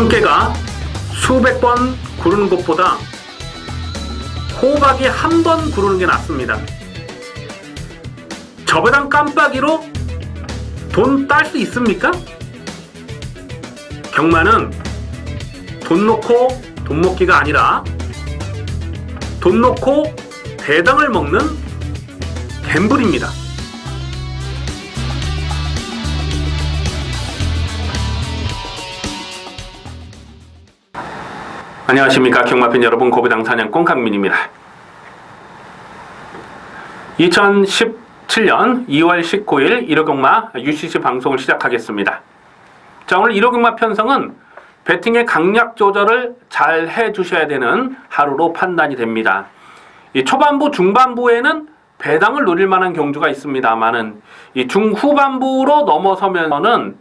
참깨가 수백 번 구르는 것보다 호박이 한 번 구르는 게 낫습니다. 저배당 깜빡이로 돈 딸 수 있습니까? 경마는 돈 놓고 돈 먹기가 아니라 돈 놓고 배당을 먹는 갬블입니다. 안녕하십니까 경마팬 여러분, 고배당 사냥꾼 강민입니다. 2017년 2월 19일 1호 경마 UCC 방송을 시작하겠습니다. 자, 오늘 1호 경마 편성은 배팅의 강약 조절을 잘 해주셔야 되는 하루로 판단이 됩니다. 이 초반부, 중반부에는 배당을 노릴 만한 경주가 있습니다만은 이 중후반부로 넘어서면은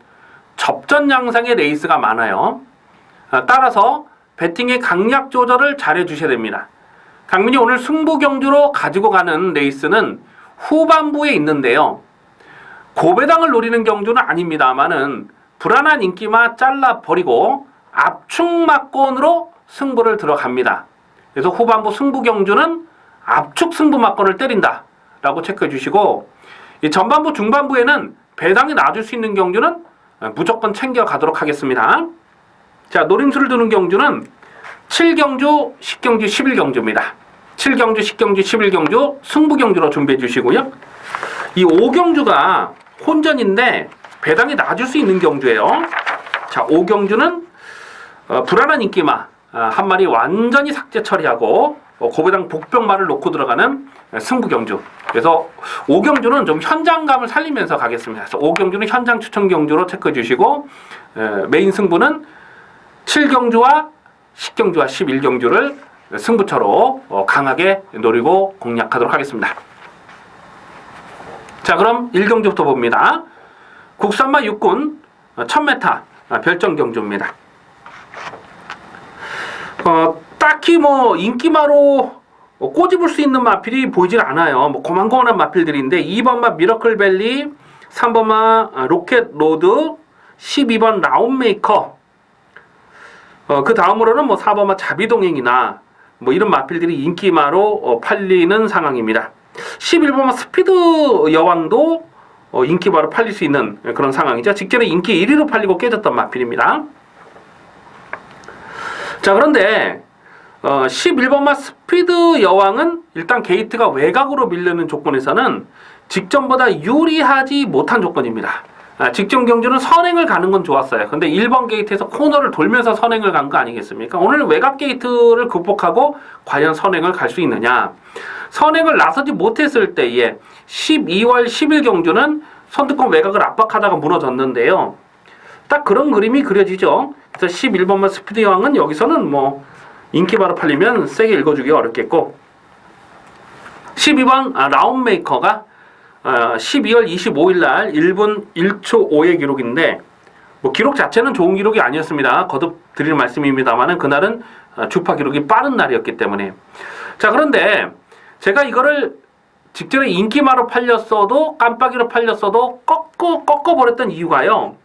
접전 양상의 레이스가 많아요. 따라서 배팅의 강약 조절을 잘 해주셔야 됩니다. 강민이 오늘 승부 경주로 가지고 가는 레이스는 후반부에 있는데요. 고배당을 노리는 경주는 아닙니다만은 불안한 인기마 잘라버리고 압축막권으로 승부를 들어갑니다. 그래서 후반부 승부 경주는 압축 승부 막권을 때린다 라고 체크해 주시고, 이 전반부 중반부에는 배당이 나줄 수 있는 경주는 무조건 챙겨가도록 하겠습니다. 자, 노림수를 두는 경주는 7경주, 10경주, 11경주입니다. 7경주, 10경주, 11경주 승부 경주로 준비해 주시고요. 이 5경주가 혼전인데 배당이 낮을 수 있는 경주예요. 자, 5경주는 불안한 인기마 한 마리 완전히 삭제 처리하고 고배당 복병마를 놓고 들어가는 승부 경주. 그래서 5경주는 좀 현장감을 살리면서 가겠습니다. 그래서 5경주는 현장 추천 경주로 체크해 주시고, 메인 승부는 7경주와 10경주와 11경주를 승부처로 강하게 노리고 공략하도록 하겠습니다. 자, 그럼 1경주부터 봅니다. 국산마 6군 1000m 별정 경주입니다. 딱히 인기마로 꼬집을 수 있는 마필이 보이질 않아요. 고만고만한 마필들인데 2번마 미러클밸리, 3번마 로켓 로드, 12번 라운메이커, 그 다음으로는 4번마 자비동행이나 이런 마필들이 인기마로 팔리는 상황입니다. 11번마 스피드 여왕도 인기마로 팔릴 수 있는 그런 상황이죠. 직전에 인기 1위로 팔리고 깨졌던 마필입니다. 자, 그런데 11번마 스피드 여왕은 일단 게이트가 외곽으로 밀리는 조건에서는 직전보다 유리하지 못한 조건입니다. 직전 경주는 선행을 가는 건 좋았어요. 근데 1번 게이트에서 코너를 돌면서 선행을 간 거 아니겠습니까? 오늘 외곽 게이트를 극복하고 과연 선행을 갈 수 있느냐. 선행을 나서지 못했을 때에 12월 10일 경주는 선두권 외곽을 압박하다가 무너졌는데요. 딱 그런 그림이 그려지죠. 그래서 11번만 스피드 여왕은 여기서는 인기바로 팔리면 세게 읽어주기 어렵겠고, 12번 라운메이커가 12월 25일 날 1분 1초 5의 기록인데 기록 자체는 좋은 기록이 아니었습니다. 거듭 드리는 말씀입니다만은 그날은 주파 기록이 빠른 날이었기 때문에. 자, 그런데 제가 이거를 직전에 인기마로 팔렸어도 깜빡이로 팔렸어도 꺾어버렸던 이유가요.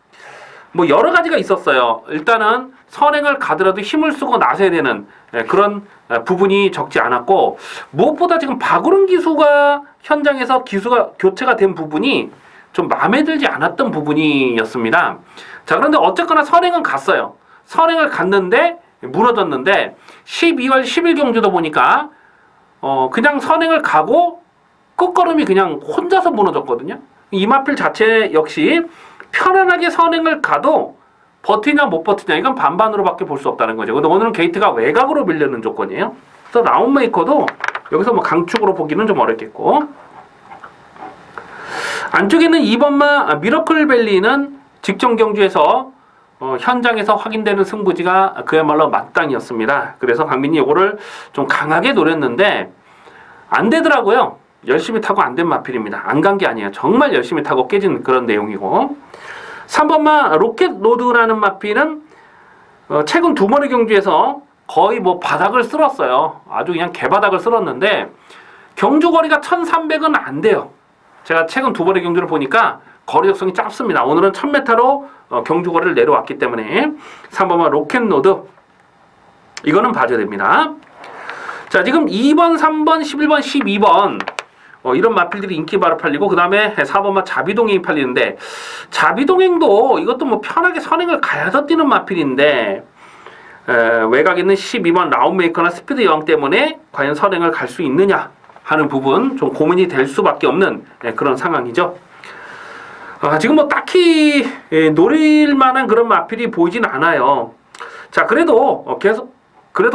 여러 가지가 있었어요. 일단은 선행을 가더라도 힘을 쓰고 나서야 되는 그런 부분이 적지 않았고, 무엇보다 지금 박우른 기수가 현장에서 기수가 교체가 된 부분이 좀 마음에 들지 않았던 부분이었습니다. 자, 그런데 어쨌거나 선행은 갔어요. 선행을 갔는데 무너졌는데 12월 10일 경주도 보니까 그냥 선행을 가고 끝걸음이 그냥 혼자서 무너졌거든요. 이 마필 자체 역시 편안하게 선행을 가도 버티냐 못 버티냐 이건 반반으로밖에 볼 수 없다는 거죠. 근데 오늘은 게이트가 외곽으로 밀려는 조건이에요. 그래서 라운메이커도 여기서 강축으로 보기는 좀 어렵겠고, 안쪽에는 2번마 미러클밸리는 직전 경주에서 현장에서 확인되는 승부지가 그야말로 마땅이었습니다. 그래서 강민이 이거를 좀 강하게 노렸는데 안 되더라고요. 열심히 타고 안 된 마필입니다. 안 간 게 아니에요. 정말 열심히 타고 깨진 그런 내용이고, 3번마 로켓 로드라는 마필은 최근 두 번의 경주에서 거의 바닥을 쓸었어요. 아주 그냥 개바닥을 쓸었는데 경주 거리가 1300은 안 돼요. 제가 최근 두 번의 경주를 보니까 거리적성이 짧습니다. 오늘은 1000m로 경주거리를 내려왔기 때문에 3번마 로켓로드 이거는 봐줘야 됩니다. 자, 지금 2번, 3번, 11번, 12번 이런 마필들이 인기 바로 팔리고, 그 다음에 4번마 자비동행이 팔리는데, 자비동행도 이것도 뭐 편하게 선행을 가야서 뛰는 마필인데, 외곽에 있는 12번 라운메이커나 스피드 여왕 때문에 과연 선행을 갈 수 있느냐 하는 부분 좀 고민이 될 수밖에 없는 그런 상황이죠. 지금 뭐 딱히 노릴 만한 그런 마필이 보이진 않아요. 자, 그래도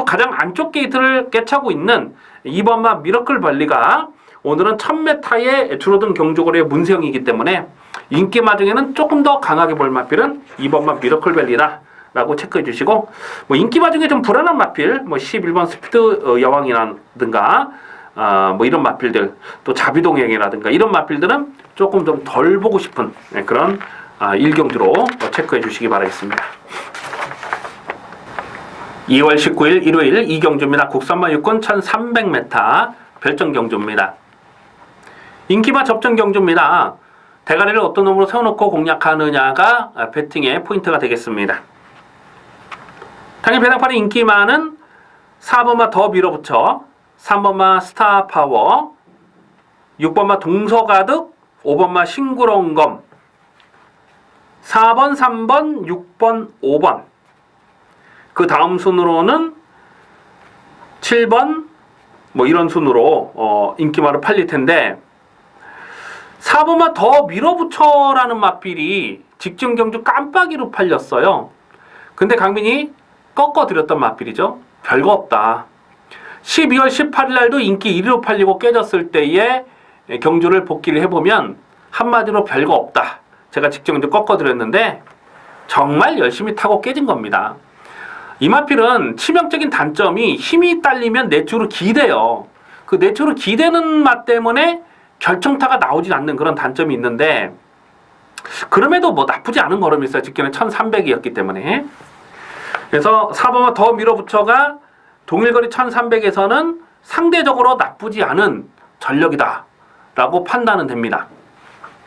가장 안쪽 게이트를 꿰차고 있는 2번마 미러클 발리가 오늘은 1000m의 줄어든 경주거리의 문세영이기 때문에 인기마 중에는 조금 더 강하게 볼 마필은 2번마 미러클 밸리다 라고 체크해 주시고, 뭐 인기마 중에 좀 불안한 마필, 뭐 11번 스피드 여왕이라든가 뭐 이런 마필들, 또 자비동행이라든가 이런 마필들은 조금 좀 덜 보고 싶은 그런 일경주로 체크해 주시기 바라겠습니다. 2월 19일 일요일 이경주입니다. 국산마 육군 1300m 별정 경주입니다. 인기마 접전 경주입니다. 대가리를 어떤 놈으로 세워놓고 공략하느냐가 배팅의 포인트가 되겠습니다. 당연히 배당판의 인기마는 4번마 더 밀어붙여, 3번마 스타파워, 6번마 동서가득, 5번마 싱그러운검, 4번, 3번, 6번, 5번. 그 다음 순으로는 7번 뭐 이런 순으로 인기마로 팔릴 텐데, 4번마 더 밀어붙여라는 마필이 직전 경주 깜빡이로 팔렸어요. 근데 강민이 꺾어드렸던 마필이죠. 별거 없다. 12월 18일 날도 인기 1위로 팔리고 깨졌을 때의 경주를 복기를 해보면 한마디로 별거 없다. 제가 직전 경주 꺾어드렸는데 정말 열심히 타고 깨진 겁니다. 이 마필은 치명적인 단점이 힘이 딸리면 내추로 기대요. 그 내추로 기대는 맛 때문에 결정타가 나오지 않는 그런 단점이 있는데, 그럼에도 뭐 나쁘지 않은 걸음이 있어요. 직전에 1300이었기 때문에. 그래서 4번마 더 밀어붙여가 동일거리 1300에서는 상대적으로 나쁘지 않은 전력이다 라고 판단은 됩니다.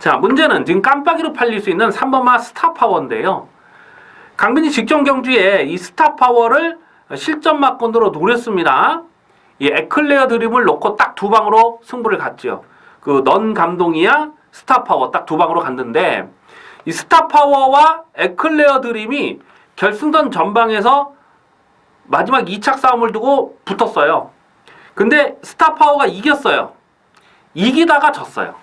자, 문제는 지금 깜빡이로 팔릴 수 있는 3번마 스타파워인데요. 강민이 직전 경주에 이 스타파워를 실전 막건으로 노렸습니다. 이 에클레어 드림을 놓고 딱 두 방으로 승부를 갔죠. 그 넌 감동이야 스타파워 딱 두 방으로 갔는데, 이 스타파워와 에클레어 드림이 결승전 전방에서 마지막 2착 싸움을 두고 붙었어요. 근데 스타파워가 이겼어요. 이기다가 졌어요.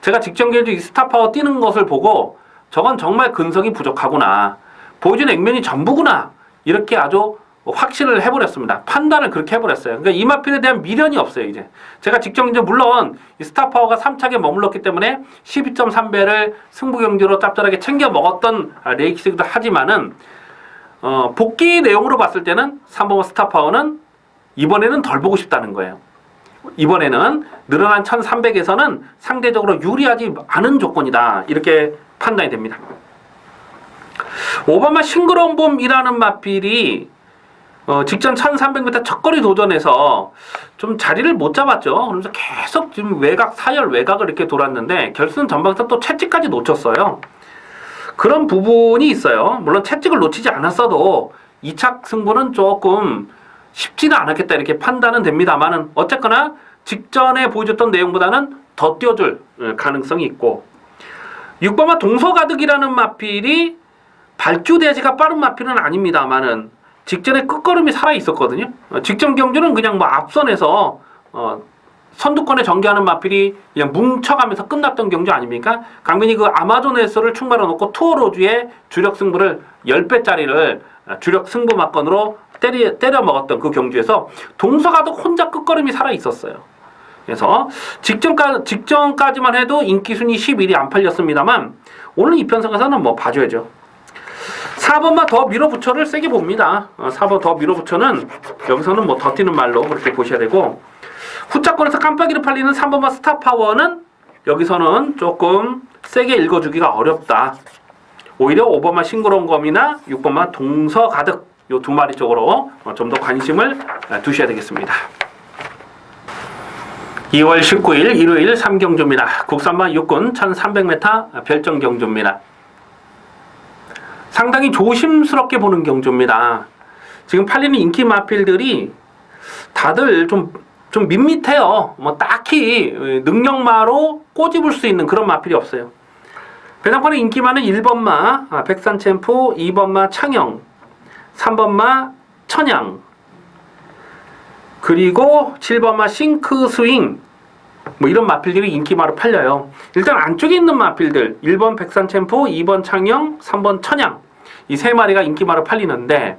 제가 직전 경주 이 스타파워 뛰는 것을 보고 저건 정말 근성이 부족하구나, 보여준 액면이 전부구나, 이렇게 아주 확신을 해버렸습니다. 판단을 그렇게 해버렸어요. 그러니까 이 마필에 대한 미련이 없어요. 이제 제가 직전 경주 물론 이 스타파워가 3착에 머물렀기 때문에 12.3배를 승부 경주로 짭짤하게 챙겨 먹었던 레이스이기도 하지만은 복귀 내용으로 봤을 때는 3번 스타파워는 이번에는 덜 보고 싶다는 거예요. 이번에는 늘어난 1300에서는 상대적으로 유리하지 않은 조건이다, 이렇게 판단이 됩니다. 5번마 싱그러운 봄이라는 마필이 직전 1300m 첫거리 도전에서 좀 자리를 못 잡았죠. 그러면서 계속 지금 외곽, 사열 외곽을 이렇게 돌았는데 결승 전방에서 또 채찍까지 놓쳤어요. 그런 부분이 있어요. 물론 채찍을 놓치지 않았어도 2착 승부는 조금 쉽지는 않았겠다, 이렇게 판단은 됩니다만은 어쨌거나 직전에 보여줬던 내용보다는 더 뛰어줄 가능성이 있고, 6번마 동서가득이라는 마필이 발주대지가 빠른 마필은 아닙니다만은 직전에 끝걸음이 살아있었거든요. 직전 경주는 그냥 뭐 앞선에서 선두권에 전개하는 마필이 그냥 뭉쳐가면서 끝났던 경주 아닙니까? 강민이 그 아마존 에서를 충만해 놓고 투어로즈의 주력 승부를 10배짜리를 주력 승부 막건으로 때려 먹었던 그 경주에서 동서가도 혼자 끝걸음이 살아있었어요. 그래서 직전까지만 해도 인기순위 11이 안 팔렸습니다만 오늘 이 편성에서는 뭐 봐줘야죠. 4번마 더 밀어붙여를 세게 봅니다. 4번 더 밀어붙여는 여기서는 뭐 더 뛰는 말로 그렇게 보셔야 되고, 후차권에서 깜빡이로 팔리는 3번마 스타파워는 여기서는 조금 세게 읽어주기가 어렵다. 오히려 5번마 싱그러운 검이나 6번마 동서가득 요 두 마리 쪽으로 좀 더 관심을 두셔야 되겠습니다. 2월 19일 일요일 3경주입니다. 국산마 육군 1300m 별정 경주입니다. 상당히 조심스럽게 보는 경주입니다. 지금 팔리는 인기 마필들이 다들 좀 밋밋해요. 뭐 딱히 능력마로 꼬집을 수 있는 그런 마필이 없어요. 배당판의 인기마는 1번마 백산챔프, 2번마 창영, 3번마 천양, 그리고 7번마 싱크스윙, 뭐 이런 마필들이 인기마로 팔려요. 일단 안쪽에 있는 마필들 1번 백산챔프, 2번 창영, 3번 천양, 이 세 마리가 인기마로 팔리는데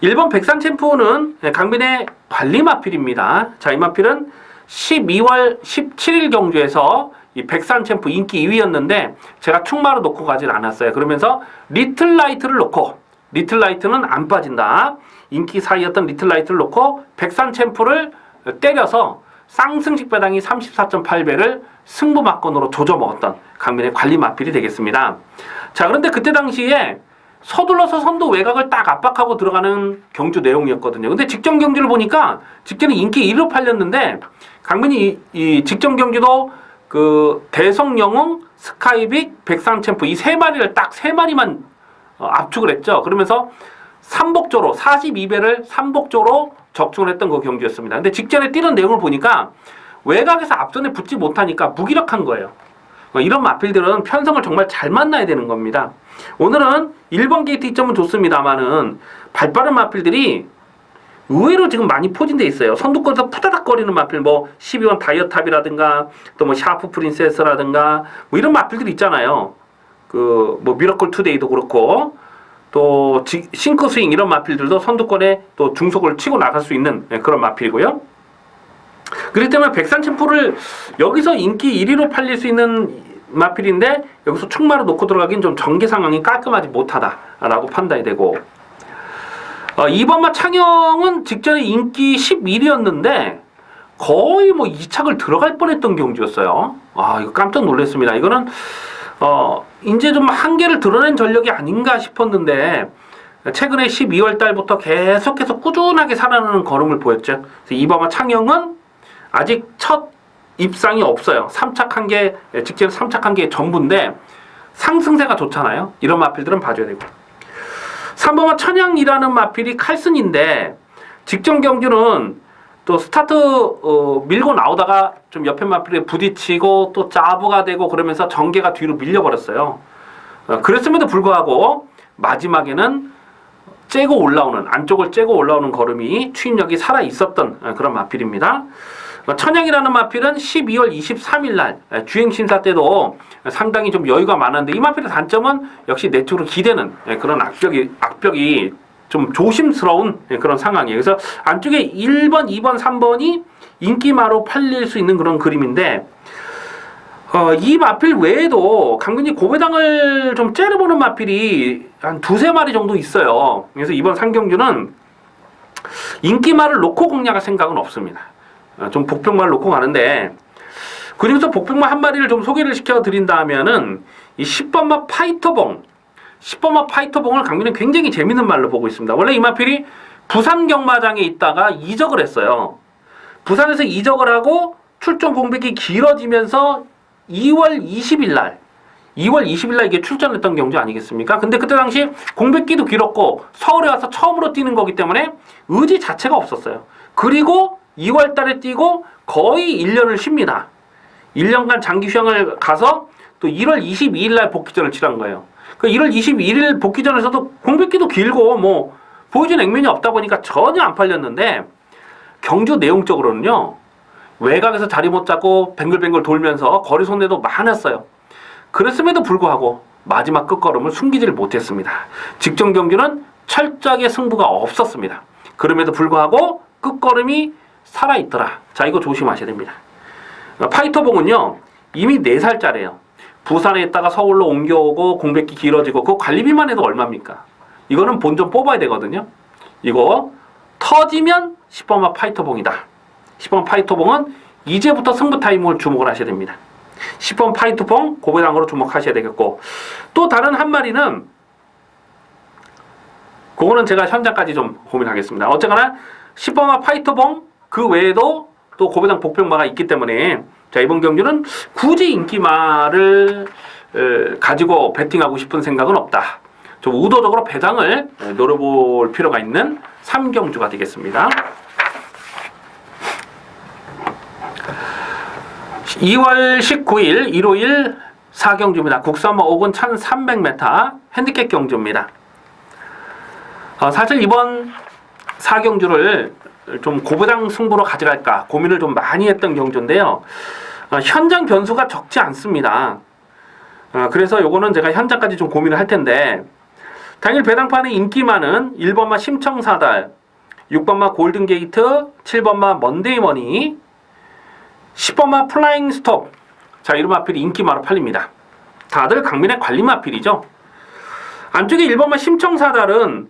1번 백산챔프는 강변의 관리 마필입니다. 자, 이 마필은 12월 17일 경주에서 이 백산챔프 인기 2위였는데 제가 충마로 놓고 가진 않았어요. 그러면서 리틀라이트를 놓고, 리틀라이트는 안 빠진다, 인기 4위였던 리틀라이트를 놓고 백산챔프를 때려서 쌍승식 배당이 34.8배를 승부막건으로 조져 먹었던 강변의 관리 마필이 되겠습니다. 자, 그런데 그때 당시에 서둘러서 선두 외곽을 딱 압박하고 들어가는 경주 내용이었거든요. 근데 직전 경주를 보니까 직전에 인기 1위로 팔렸는데 강변이 이 직전 경주도 그 대성영웅, 스카이빅, 백산챔프 이 세 마리를 딱 세 마리만 압축을 했죠. 그러면서 삼복조로 42배를 삼복조로 적중을 했던 그 경주였습니다. 근데 직전에 뛰는 내용을 보니까 외곽에서 앞선에 붙지 못하니까 무기력한 거예요. 이런 마필들은 편성을 정말 잘 만나야 되는 겁니다. 오늘은 1번 게이트 2점은 좋습니다만은 발빠른 마필들이 의외로 지금 많이 포진돼 있어요. 선두권에서 푸다닥거리는 마필, 뭐 12번 다이어탑이라든가 또 뭐 샤프 프린세스라든가 뭐 이런 마필들이 있잖아요. 그 뭐 미러클 투데이도 그렇고 또 싱크스윙 이런 마필들도 선두권에 또 중속을 치고 나갈 수 있는 그런 마필이고요. 그렇기 때문에 백산챔프를 여기서 인기 1위로 팔릴 수 있는 마필인데 여기서 충마로 놓고 들어가긴 좀 전개 상황이 깔끔하지 못하다라고 판단이 되고, 2번마 창영은 직전에 인기 11위였는데 거의 뭐 2착을 들어갈 뻔했던 경주였어요. 아, 이거 깜짝 놀랐습니다. 이거는 이제 좀 한계를 드러낸 전력이 아닌가 싶었는데 최근에 12월 달부터 계속해서 꾸준하게 살아나는 걸음을 보였죠. 그래서 2번마 창영은 아직 첫 입상이 없어요. 3착한 게, 직전 3착한 게 전부인데 상승세가 좋잖아요. 이런 마필들은 봐줘야 되고, 3번마 천양이라는 마필이 칼슨인데 직전 경주는 또 스타트 밀고 나오다가 좀 옆에 마필에 부딪히고 또 짜부가 되고 그러면서 전개가 뒤로 밀려버렸어요. 그랬음에도 불구하고 마지막에는 째고 올라오는, 안쪽을 째고 올라오는 걸음이 추임력이 살아있었던 그런 마필입니다. 천양이라는 마필은 12월 23일 날 주행심사 때도 상당히 좀 여유가 많았는데 이 마필의 단점은 역시 내쪽으로 기대는 그런 악벽이 좀 조심스러운 그런 상황이에요. 그래서 안쪽에 1번, 2번, 3번이 인기마로 팔릴 수 있는 그런 그림인데 이 마필 외에도 강근이 고배당을 좀 째려보는 마필이 한 두세 마리 정도 있어요. 그래서 이번 상경주는 인기마를 놓고 공략할 생각은 없습니다. 좀 복병마를 놓고 가는데 그중에서 복병마 한 마리를 좀 소개를 시켜드린다면은 이 10번마 파이터봉, 10번마 파이터봉을 강민은 굉장히 재밌는 말로 보고 있습니다. 원래 이 마필이 부산 경마장에 있다가 이적을 했어요. 부산에서 이적을 하고 출전 공백이 길어지면서 2월 20일 날 이게 출전했던 경주 아니겠습니까? 근데 그때 당시 공백기도 길었고 서울에 와서 처음으로 뛰는 거기 때문에 의지 자체가 없었어요. 그리고 2월 달에 뛰고 거의 1년을 쉽니다. 1년간 장기 휴양을 가서 또 1월 22일 날 복귀전을 치른 거예요. 그 1월 21일 복귀전에서도 공백기도 길고 뭐 보여준 액면이 없다 보니까 전혀 안 팔렸는데 경주 내용적으로는요, 외곽에서 자리 못 잡고 뱅글뱅글 돌면서 거리 손해도 많았어요. 그랬음에도 불구하고 마지막 끝걸음을 숨기지를 못했습니다. 직전 경주는 철저하게 승부가 없었습니다. 그럼에도 불구하고 끝걸음이 살아있더라. 자, 이거 조심하셔야 됩니다. 파이터봉은요 이미 4살짜리예요. 부산에 있다가 서울로 옮겨오고 공백기 길어지고 그 관리비만 해도 얼마입니까? 이거는 본전 뽑아야 되거든요. 이거 터지면 10번마 파이터봉이다. 10번 파이터봉은 이제부터 승부 타임을 주목을 하셔야 됩니다. 10번 파이터봉 고배당으로 주목하셔야 되겠고, 또 다른 한 마리는 그거는 제가 현장까지 좀 고민하겠습니다. 어쨌거나 10번마 파이터봉 그 외에도 또 고배당 복병마가 있기 때문에 자, 이번 경주는 굳이 인기마를 가지고 배팅하고 싶은 생각은 없다. 좀 의도적으로 배당을 노려볼 필요가 있는 3경주가 되겠습니다. 2월 19일 일요일 4경주입니다. 국산마 5군 1300m 핸디캡 경주입니다. 사실 이번 4경주를 좀 고배당 승부로 가져갈까 고민을 좀 많이 했던 경주인데요. 현장 변수가 적지 않습니다. 그래서 요거는 제가 현장까지 좀 고민을 할 텐데, 당일 배당판의 인기마는 1번마 심청사달, 6번마 골든게이트, 7번마 먼데이머니, 10번마 플라잉 스톱. 자, 이런 마필이 인기마로 팔립니다. 다들 강민의 관리 마필이죠. 안쪽에 1번마 심청사달은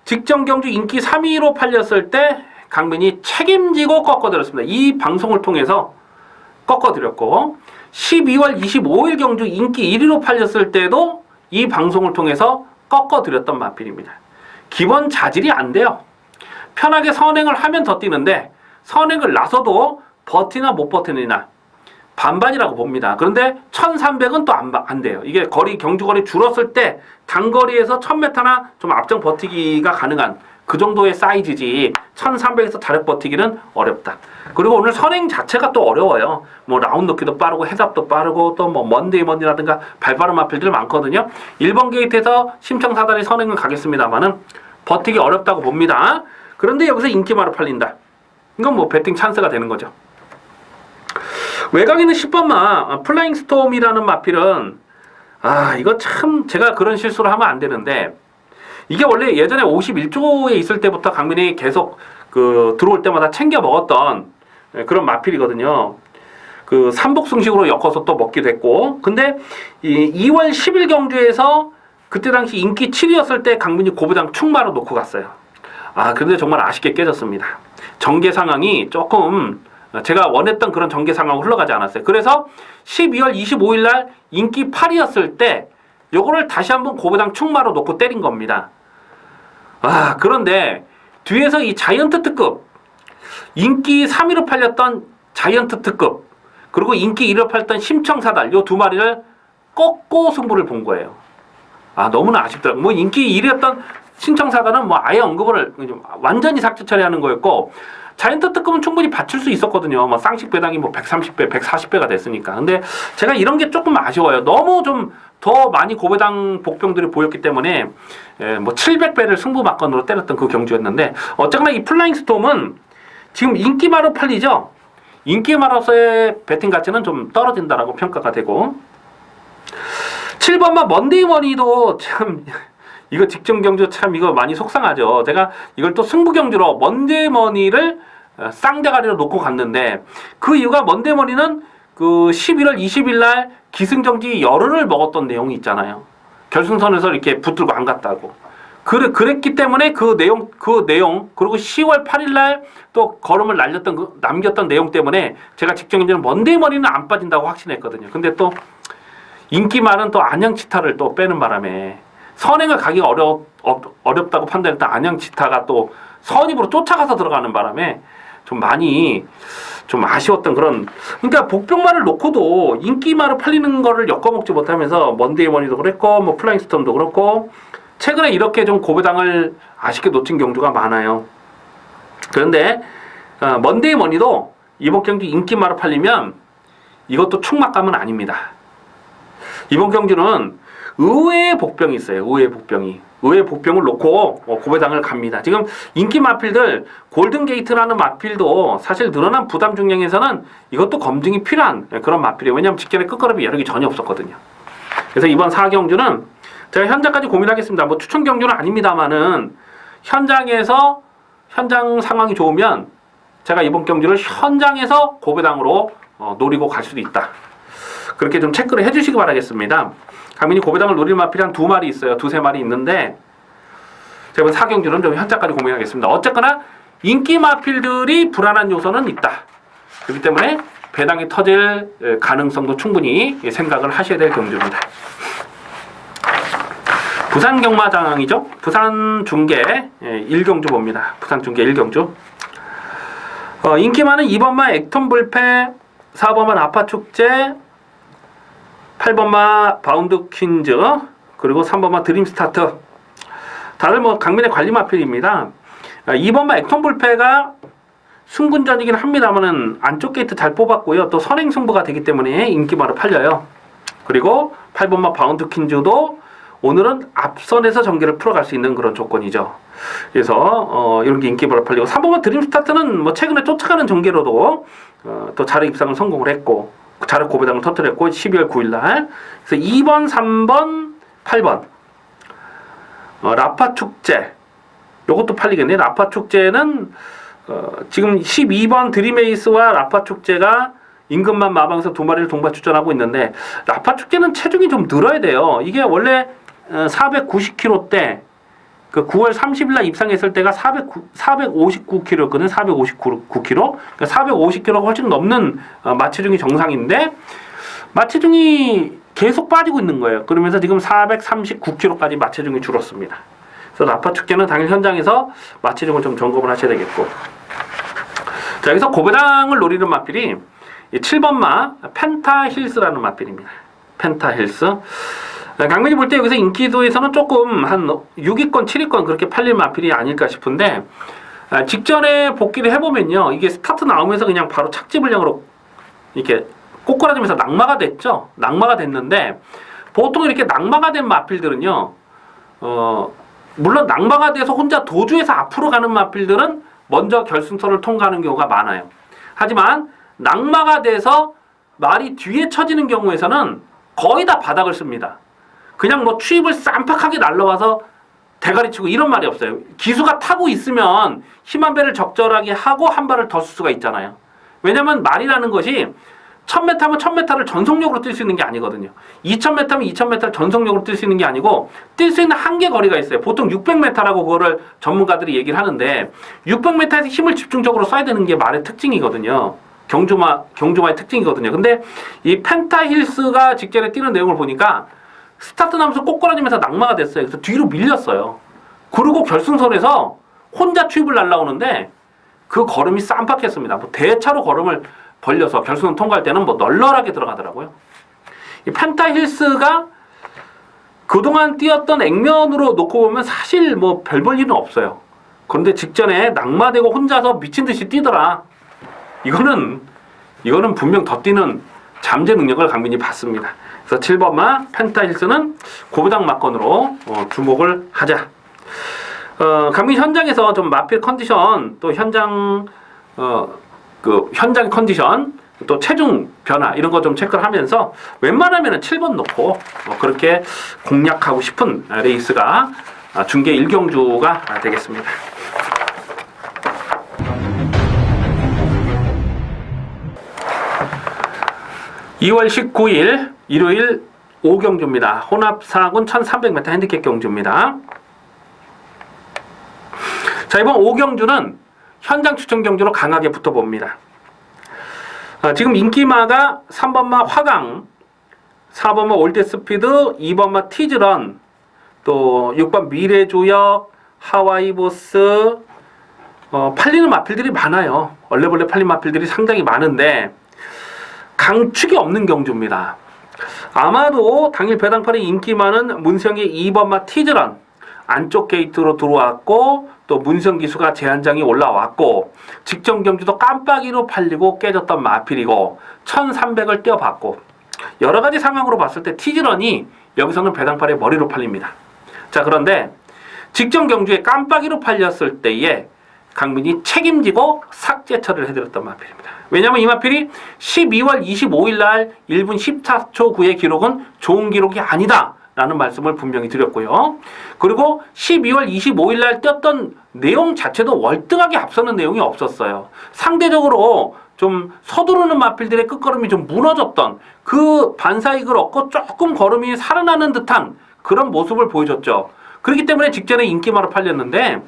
직전 경주 인기 3위로 팔렸을 때 강민이 책임지고 꺾어드렸습니다. 이 방송을 통해서 꺾어드렸고, 12월 25일 경주 인기 1위로 팔렸을 때도 이 방송을 통해서 꺾어드렸던 마필입니다. 기본 자질이 안 돼요. 편하게 선행을 하면 더 뛰는데 선행을 나서도 버티나 못 버티느냐 반반이라고 봅니다. 그런데 1300은 또 안 돼요. 이게 경주거리 줄었을 때 단거리에서 1000m나 좀 앞장 버티기가 가능한 그 정도의 사이즈지 1300에서 다력 버티기는 어렵다. 그리고 오늘 선행 자체가 또 어려워요. 뭐 라운드 넣기도 빠르고 헤드업도 빠르고 또 뭐 먼데이먼이라든가 발빠른 마필들 많거든요. 1번 게이트에서 심청사달이 선행을 가겠습니다만은 버티기 어렵다고 봅니다. 그런데 여기서 인기마로 팔린다. 이건 뭐 배팅 찬스가 되는 거죠. 외곽에 있는 10번마 플라잉 스톰이라는 마필은 이거 참 제가 그런 실수를 하면 안 되는데, 이게 원래 예전에 51조에 있을 때부터 강민이 계속 들어올 때마다 챙겨 먹었던 그런 마필이거든요. 삼복승식으로 엮어서 또 먹기도 했고, 근데 2월 10일 경주에서 그때 당시 인기 7위였을 때 강민이 고배당 충마로 놓고 갔어요. 근데 정말 아쉽게 깨졌습니다. 전개 상황이 조금 제가 원했던 그런 전개 상황으로 흘러가지 않았어요. 그래서 12월 25일 날 인기 8위였을 때 요거를 다시 한번 고배당 충마로 놓고 때린 겁니다. 그런데 뒤에서 이 자이언트 특급, 인기 3위로 팔렸던 자이언트 특급, 그리고 인기 1위로 팔렸던 심청사달, 요 두 마리를 꺾고 승부를 본 거예요. 너무나 아쉽더라고요. 뭐 인기 1위였던 심청사달은 뭐 아예 언급을 완전히 삭제 처리하는 거였고, 자이언트 특급은 충분히 받칠 수 있었거든요. 뭐 쌍식 배당이 뭐 130배, 140배가 됐으니까. 근데 제가 이런 게 조금 아쉬워요. 너무 좀 더 많이 고배당 복병들이 보였기 때문에 뭐 700배를 승부 막건으로 때렸던 그 경주였는데, 어쨌거나 이 플라잉 스톰은 지금 인기마로 팔리죠. 인기마로서의 배팅 가치는 좀 떨어진다라고 평가가 되고, 7번마 먼데이머니도 참 이거 직전 경주 참 이거 많이 속상하죠. 제가 이걸 또 승부 경주로 먼데이머니를 쌍대가리로 놓고 갔는데, 그 이유가 먼데이머니는 11월 20일 날 기승전지 열흘을 먹었던 내용이 있잖아요. 결승선에서 이렇게 붙들고 안 갔다고. 그랬기 때문에 그 내용 그리고 10월 8일 날 또 걸음을 남겼던 내용 때문에 제가 직전 경주는 먼데이머니는 안 빠진다고 확신했거든요. 근데 또 인기마는 또 안양치타를 또 빼는 바람에 선행을 가기가 어렵다고 판단했던 안양치타가 또 선입으로 쫓아가서 들어가는 바람에 좀 많이 좀 아쉬웠던 그런, 그러니까 복병마를 놓고도 인기마로 팔리는 거를 엮어먹지 못하면서 먼데이머니도 그랬고 뭐 플라잉 스톰도 그렇고 최근에 이렇게 좀 고배당을 아쉽게 놓친 경주가 많아요. 그런데 먼데이머니도 이번 경주 인기마로 팔리면 이것도 충막감은 아닙니다. 이번 경주는 의외의 복병이 있어요. 의외의 복병을 놓고 고배당을 갑니다. 지금 인기 마필들 골든게이트라는 마필도 사실 늘어난 부담 중량에서는 이것도 검증이 필요한 그런 마필이에요. 왜냐하면 직전에 끝걸음이 여력이 전혀 없었거든요. 그래서 이번 4경주는 제가 현장까지 고민하겠습니다. 뭐 추천 경주는 아닙니다만은 현장 상황이 좋으면 제가 이번 경주를 현장에서 고배당으로 노리고 갈 수도 있다. 그렇게 좀 체크를 해주시기 바라겠습니다. 강민이 고배당을 노릴 마필이 한 2마리 있어요. 2-3마리 있는데 제가 4경주는 좀 현장까지 고민하겠습니다. 어쨌거나 인기 마필들이 불안한 요소는 있다. 그렇기 때문에 배당이 터질 가능성도 충분히 생각을 하셔야 될 경주입니다. 부산 경마장이죠. 부산 중계 1경주 봅니다. 부산 중계 1경주. 인기 많은 2번마 액톤 불패, 4번마 아파축제, 8번마 바운드 퀸즈, 그리고 3번마 드림스타트. 다들 뭐 강민의 관리 마필입니다. 2번마 액톤 불패가 승군전이긴 합니다만은 안쪽 게이트 잘 뽑았고요. 또 선행 승부가 되기 때문에 인기마로 팔려요. 그리고 8번마 바운드 퀸즈도 오늘은 앞선에서 전개를 풀어갈 수 있는 그런 조건이죠. 그래서 이런 게 인기마로 팔리고 3번마 드림스타트는 뭐 최근에 쫓아가는 전개로도 또 자료 입상을 성공을 했고 자료 고배당을 터뜨렸고 12월 9일날 그래서 2번, 3번, 8번 라파 축제 요것도 팔리겠네요. 라파 축제는 지금 12번 드림에이스와 라파 축제가 임금만 마방에서 2마리를 동반 출전하고 있는데 라파 축제는 체중이 좀 늘어야 돼요. 이게 원래 490kg대 그 9월 30일날 입상했을 때가 459kg였거든. 459kg. 그러니까 450kg가 훨씬 넘는 마체중이 정상인데 마체중이 계속 빠지고 있는 거예요. 그러면서 지금 439kg까지 마체중이 줄었습니다. 그래서 라파 축제는 당일 현장에서 마체중을 좀 점검을 하셔야 되겠고. 자, 여기서 고배당을 노리는 마필이 7번마 펜타힐스라는 마필입니다. 펜타힐스. 강민이 볼 때 여기서 인기도에서는 조금 한 6위권, 7위권 그렇게 팔릴 마필이 아닐까 싶은데 직전에 복귀를 해보면요. 이게 스타트 나오면서 그냥 바로 착지불량으로 이렇게 꼬꾸라지면서 낙마가 됐죠. 낙마가 됐는데 보통 이렇게 낙마가 된 마필들은요. 물론 낙마가 돼서 혼자 도주해서 앞으로 가는 마필들은 먼저 결승선을 통과하는 경우가 많아요. 하지만 낙마가 돼서 말이 뒤에 쳐지는 경우에서는 거의 다 바닥을 씁니다. 그냥 뭐 추입을 쌈팍하게 날라와서 대가리 치고 이런 말이 없어요. 기수가 타고 있으면 힘 한 배를 적절하게 하고 한 발을 더 쓸 수가 있잖아요. 왜냐면 말이라는 것이 1000m면 1000m를 전속력으로 뛸 수 있는 게 아니거든요. 2000m면 2000m를 전속력으로 뛸 수 있는 게 아니고 뛸 수 있는 한계 거리가 있어요. 보통 600m라고 그거를 전문가들이 얘기를 하는데 600m에서 힘을 집중적으로 써야 되는 게 말의 특징이거든요. 경주마의 특징이거든요. 근데 이 펜타힐스가 직전에 뛰는 내용을 보니까 스타트 나면서 꼬꾸라지면서 낙마가 됐어요. 그래서 뒤로 밀렸어요. 그리고 결승선에서 혼자 추입을 날라오는데 그 걸음이 쌈박했습니다. 뭐 대차로 걸음을 벌려서 결승선 통과할 때는 뭐 널널하게 들어가더라고요. 이 펜타힐스가 그동안 뛰었던 액면으로 놓고 보면 사실 뭐 별 볼 일은 없어요. 그런데 직전에 낙마되고 혼자서 미친 듯이 뛰더라. 이거는 분명 더 뛰는 잠재 능력을 강민이 봤습니다. 그래서 7번마 펜타힐스는 고배당 막건으로 주목을 하자. 강민 현장에서 좀 마필 컨디션 또 현장 현장 컨디션 또 체중 변화 이런 거 좀 체크를 하면서 웬만하면 7번 놓고 그렇게 공략하고 싶은 레이스가 중계 1경주가 되겠습니다. (2월 19일) 일요일 5경주입니다. 혼합 4군 1300m 핸디캡 경주입니다. 자, 이번 5경주는 현장 추천 경주로 강하게 붙어봅니다. 지금 인기마가 3번마 화강, 4번마 올드스피드, 2번마 티즈런, 또 6번 미래조역, 하와이보스, 팔리는 마필들이 많아요. 얼레벌레 팔린 마필들이 상당히 많은데 강축이 없는 경주입니다. 아마도 당일 배당판에 인기 많은 문성의 2번마 티즈런 안쪽 게이트로 들어왔고 또 문성 기수가 제한장이 올라왔고 직전 경주도 깜빡이로 팔리고 깨졌던 마필이고 1300을 떼어봤고 여러 가지 상황으로 봤을 때 티즈런이 여기서는 배당판에 머리로 팔립니다. 자, 그런데 직전 경주에 깜빡이로 팔렸을 때에 강민이 책임지고 삭제 처리를 해드렸던 마필입니다. 왜냐하면 이 마필이 12월 25일 날 1분 14초 9의 기록은 좋은 기록이 아니다 라는 말씀을 분명히 드렸고요. 그리고 12월 25일 날 뛰었던 내용 자체도 월등하게 앞서는 내용이 없었어요. 상대적으로 좀 서두르는 마필들의 끝걸음이 좀 무너졌던 그 반사이익을 얻고 조금 걸음이 살아나는 듯한 그런 모습을 보여줬죠. 그렇기 때문에 직전에 인기마로 팔렸는데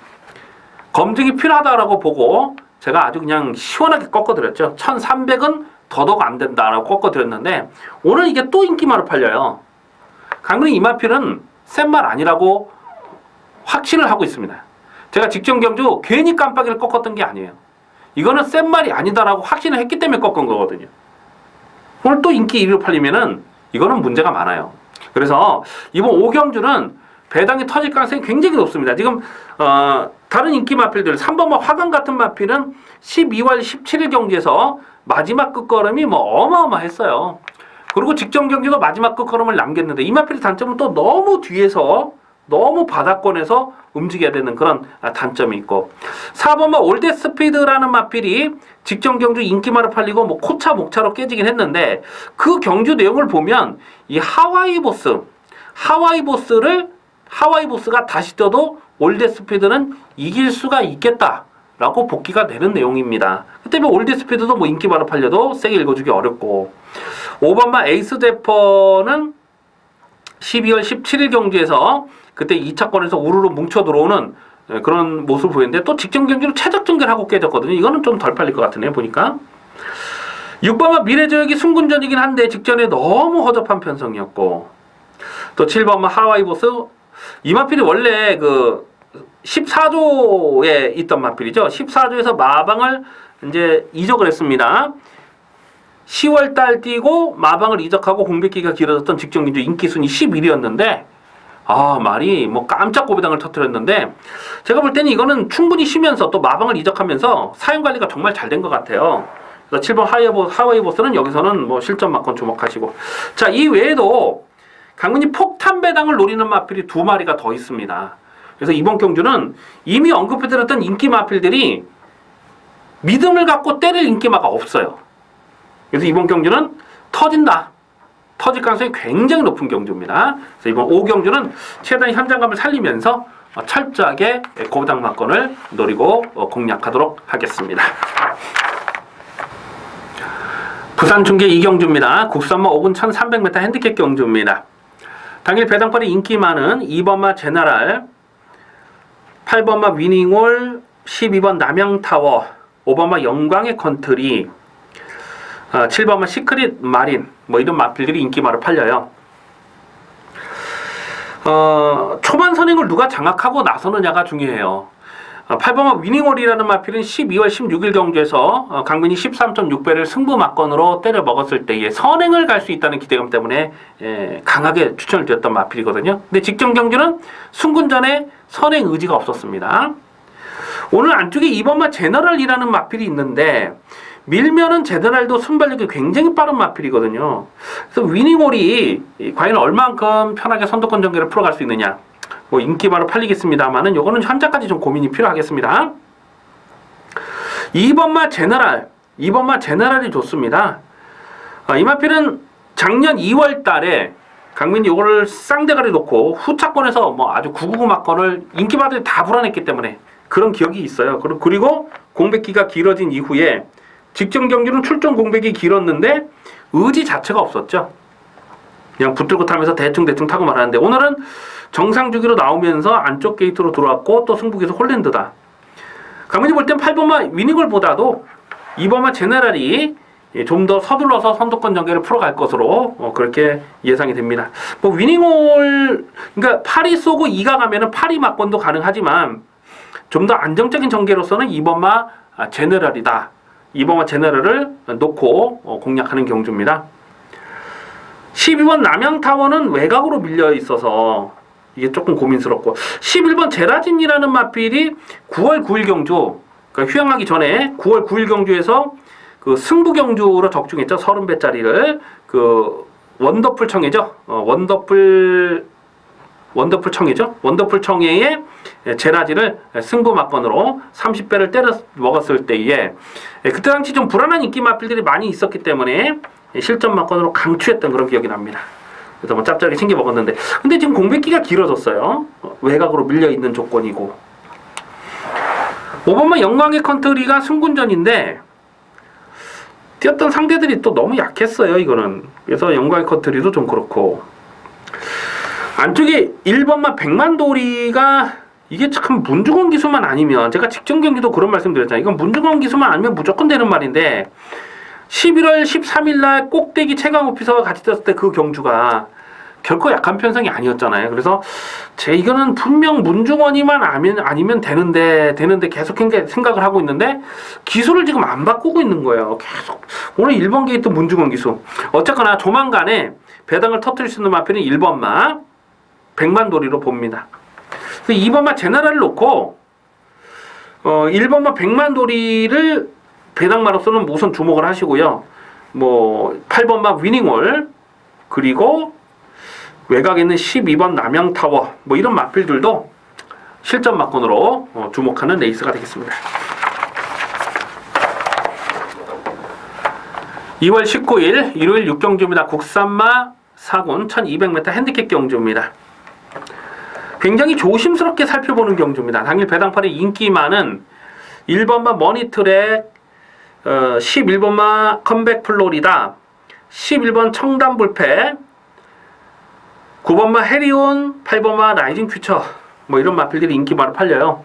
검증이 필요하다라고 보고 제가 아주 그냥 시원하게 꺾어드렸죠. 1300은 더더욱 안 된다라고 꺾어드렸는데 오늘 이게 또 인기마로 팔려요. 강릉 이마필은 센 말 아니라고 확신을 하고 있습니다. 제가 직전 경주 괜히 깜빡이를 꺾었던 게 아니에요. 이거는 센 말이 아니다라고 확신을 했기 때문에 꺾은 거거든요. 오늘 또 인기 1위로 팔리면은 이거는 문제가 많아요. 그래서 이번 5경주는 배당이 터질 가능성이 굉장히 높습니다. 지금 다른 인기 마필들 3번마 화강 같은 마필은 12월 17일 경주에서 마지막 끝걸음이 뭐 어마어마했어요. 그리고 직전 경기도 마지막 끝걸음을 남겼는데 이 마필의 단점은 또 너무 뒤에서 너무 바닥권에서 움직여야 되는 그런 단점이 있고 4번마 올데스피드라는 마필이 직전 경주 인기마로 팔리고 뭐 코차 목차로 깨지긴 했는데 그 경주 내용을 보면 이 하와이보스가 다시 떠도 올데스피드는 이길 수가 있겠다라고 복귀가 되는 내용입니다. 그 때문에 올데스피드도 뭐 인기마로 팔려도 세게 읽어주기 어렵고 5번마 에이스데퍼는 12월 17일 경주에서 그때 2차권에서 우르르 뭉쳐 들어오는 그런 모습을 보였는데 또 직전 경기로 최적 전개를 하고 깨졌거든요. 이거는 좀 덜 팔릴 것 같으네요. 보니까 6번마 미래저역이 승군전이긴 한데 직전에 너무 허접한 편성이었고 또 7번마 하와이보스 이 마필이 원래 그 14조에 있던 마필이죠. 14조에서 마방을 이제 이적을 했습니다. 10월 달 뛰고 마방을 이적하고 공백기가 길어졌던 직전 경주 인기 순위 11위였는데 말이 뭐 깜짝 고배당을 터뜨렸는데 제가 볼 때는 이거는 충분히 쉬면서 또 마방을 이적하면서 사용 관리가 정말 잘 된 것 같아요. 그래서 7번 하와이보스는 여기서는 뭐 실전 막건 주목하시고 자, 이 외에도 강민이 폭탄 배당을 노리는 마필이 2마리가 더 있습니다. 그래서 이번 경주는 이미 언급해드렸던 인기 마필들이 믿음을 갖고 때릴 인기마가 없어요. 그래서 이번 경주는 터질 가능성이 굉장히 높은 경주입니다. 그래서 이번 5경주는 최대한 현장감을 살리면서 철저하게 고배당 막건을 노리고 공략하도록 하겠습니다. 부산 중계 2경주입니다. 국산마 5군 1300m 핸디캡 경주입니다. 당일 배당권이 인기 많은 2번마 제너럴, 8번마 위닝홀, 12번 남양타워, 5번마 영광의 컨트리, 7번마 시크릿 마린 뭐 이런 마필들이 인기마로 팔려요. 초반 선행을 누가 장악하고 나서느냐가 중요해요. 8번마 위닝홀이라는 마필은 12월 16일 경주에서 강민이 13.6배를 승부 막건으로 때려 먹었을 때에 선행을 갈 수 있다는 기대감 때문에 강하게 추천을 드렸던 마필이거든요. 근데 직전 경주는 승군전에 선행 의지가 없었습니다. 오늘 안쪽에 2번마 제너럴이라는 마필이 있는데 밀면은 제너럴도 순발력이 굉장히 빠른 마필이거든요. 그래서 위닝홀이 과연 얼만큼 편하게 선두권 전개를 풀어갈 수 있느냐. 뭐 인기마로 팔리겠습니다만은 요거는 현재까지 좀 고민이 필요하겠습니다. 2번마 제너럴이 좋습니다. 이 마필은 작년 2월 달에 강민이 요거를 쌍대가리 놓고 후차권에서 뭐 아주 999 막건을 인기마들이 다 불어냈기 때문에 그런 기억이 있어요. 그리고 공백기가 길어진 이후에 직전 경기는 출전 공백이 길었는데 의지 자체가 없었죠. 그냥 붙들고 타면서 대충 타고 말하는데 오늘은 정상 주기로 나오면서 안쪽 게이트로 들어왔고 또 승부에서 홀랜드다. 강민이 볼 땐 8번마 위닝홀보다도 2번마 제너럴이 좀 더 서둘러서 선두권 전개를 풀어갈 것으로 그렇게 예상이 됩니다. 뭐 위닝홀 그러니까 8이 쏘고 2가 가면은 8이 막건도 가능하지만 좀 더 안정적인 전개로서는 2번마 제너럴이다. 2번마 제너럴을 놓고 공략하는 경주입니다. 12번 남양타워는 외곽으로 밀려 있어서 이게 조금 고민스럽고 11번 제라진이라는 마필이 9월 9일 경주 그러니까 휴양하기 전에 9월 9일 경주에서 그 승부 경주로 적중했죠. 30배짜리를 그 원더풀 청해죠. 원더풀 청해의 제라진을 승부 막건으로 30배를 때려 먹었을 때에 그때 당시 좀 불안한 인기 마필들이 많이 있었기 때문에 실전 막건으로 강추했던 그런 기억이 납니다. 그래서 뭐 짭짤하게 챙겨 먹었는데 근데 지금 공백기가 길어졌어요. 외곽으로 밀려 있는 조건이고 5번만 영광의 컨트리가 승군전인데 뛰었던 상대들이 또 너무 약했어요. 이거는 그래서 영광의 컨트리도 좀 그렇고 안쪽에 1번만 백만도리가 이게 참 문중원 기수만 아니면 제가 직전 경기도 그런 말씀 드렸잖아요. 이건 문중원 기수만 아니면 무조건 되는 말인데 11월 13일 날 꼭대기 최강 오피서가 같이 떴을 때 그 경주가 결코 약한 편성이 아니었잖아요. 그래서 이거는 분명 문중원이만 아니면 되는데 계속 생각을 하고 있는데 기수를 지금 안 바꾸고 있는 거예요. 계속 오늘 1번 게이트 문중원 기수. 어쨌거나 조만간에 배당을 터뜨릴 수 있는 마필은 1번마 100만 도리로 봅니다. 2번마 제너럴을 놓고 1번마 100만 도리를 배당마로서는 우선 주목을 하시고요. 뭐 8번마 위닝홀, 그리고 외곽에 있는 12번 남양타워, 뭐 이런 마필들도 실전 막건으로 주목하는 레이스가 되겠습니다. 2월 19일 일요일 6경주입니다. 국산마 4군 1200m 핸디캡 경주입니다. 굉장히 조심스럽게 살펴보는 경주입니다. 당일 배당팔의 인기 많은 1번마 머니트랙, 11번마 컴백 플로리다, 11번 청담불패, 9번마 해리온, 8번마 라이징 퓨처, 뭐 이런 마필들이 인기 많이 팔려요.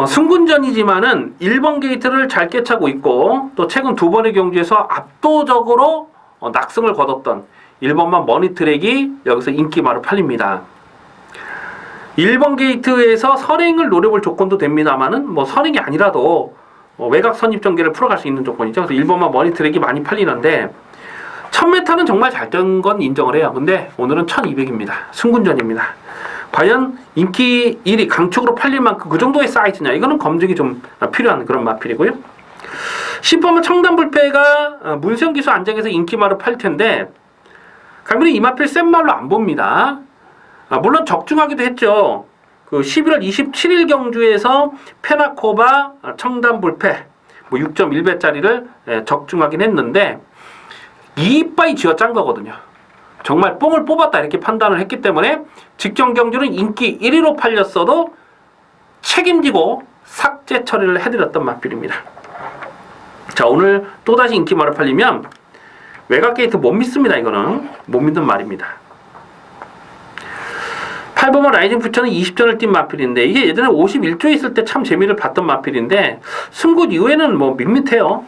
승군전이지만은 1번 게이트를 잘 꿰차고 있고, 또 최근 2번의 경주에서 압도적으로 낙승을 거뒀던 1번마 머니트랙이 여기서 인기 많이 팔립니다. 1번 게이트에서 선행을 노려볼 조건도 됩니다만은 뭐 선행이 아니라도 외곽 선입 전개를 풀어갈 수 있는 조건이죠. 그래서 1번마 머니트랙이 많이 팔리는데 1000m는 정말 잘 뜬 건 인정을 해요. 근데 오늘은 1200입니다. 승군전입니다. 과연 인기 1위 강축으로 팔릴 만큼 그 정도의 사이즈냐, 이거는 검증이 좀 필요한 그런 마필이고요. 10번마 청담불패가 문세영 기수 안장에서 인기마로 팔 텐데 강민이 이 마필 센 말로 안 봅니다. 물론 적중하기도 했죠. 그 11월 27일 경주에서 페나코바 청담불패 뭐 6.1배짜리를 적중하긴 했는데 이빠이 쥐어 짠 거거든요. 정말 뽕을 뽑았다 이렇게 판단을 했기 때문에 직전 경주는 인기 1위로 팔렸어도 책임지고 삭제 처리를 해드렸던 마필입니다. 자, 오늘 또다시 인기마로 팔리면 외곽 게이트 못 믿습니다. 이거는 못 믿는 말입니다. 8번마 라이징 퓨처는 20전을 뛴 마필인데 이게 예전에 51조에 있을 때 참 재미를 봤던 마필인데 승굿 이후에는 뭐 밋밋해요.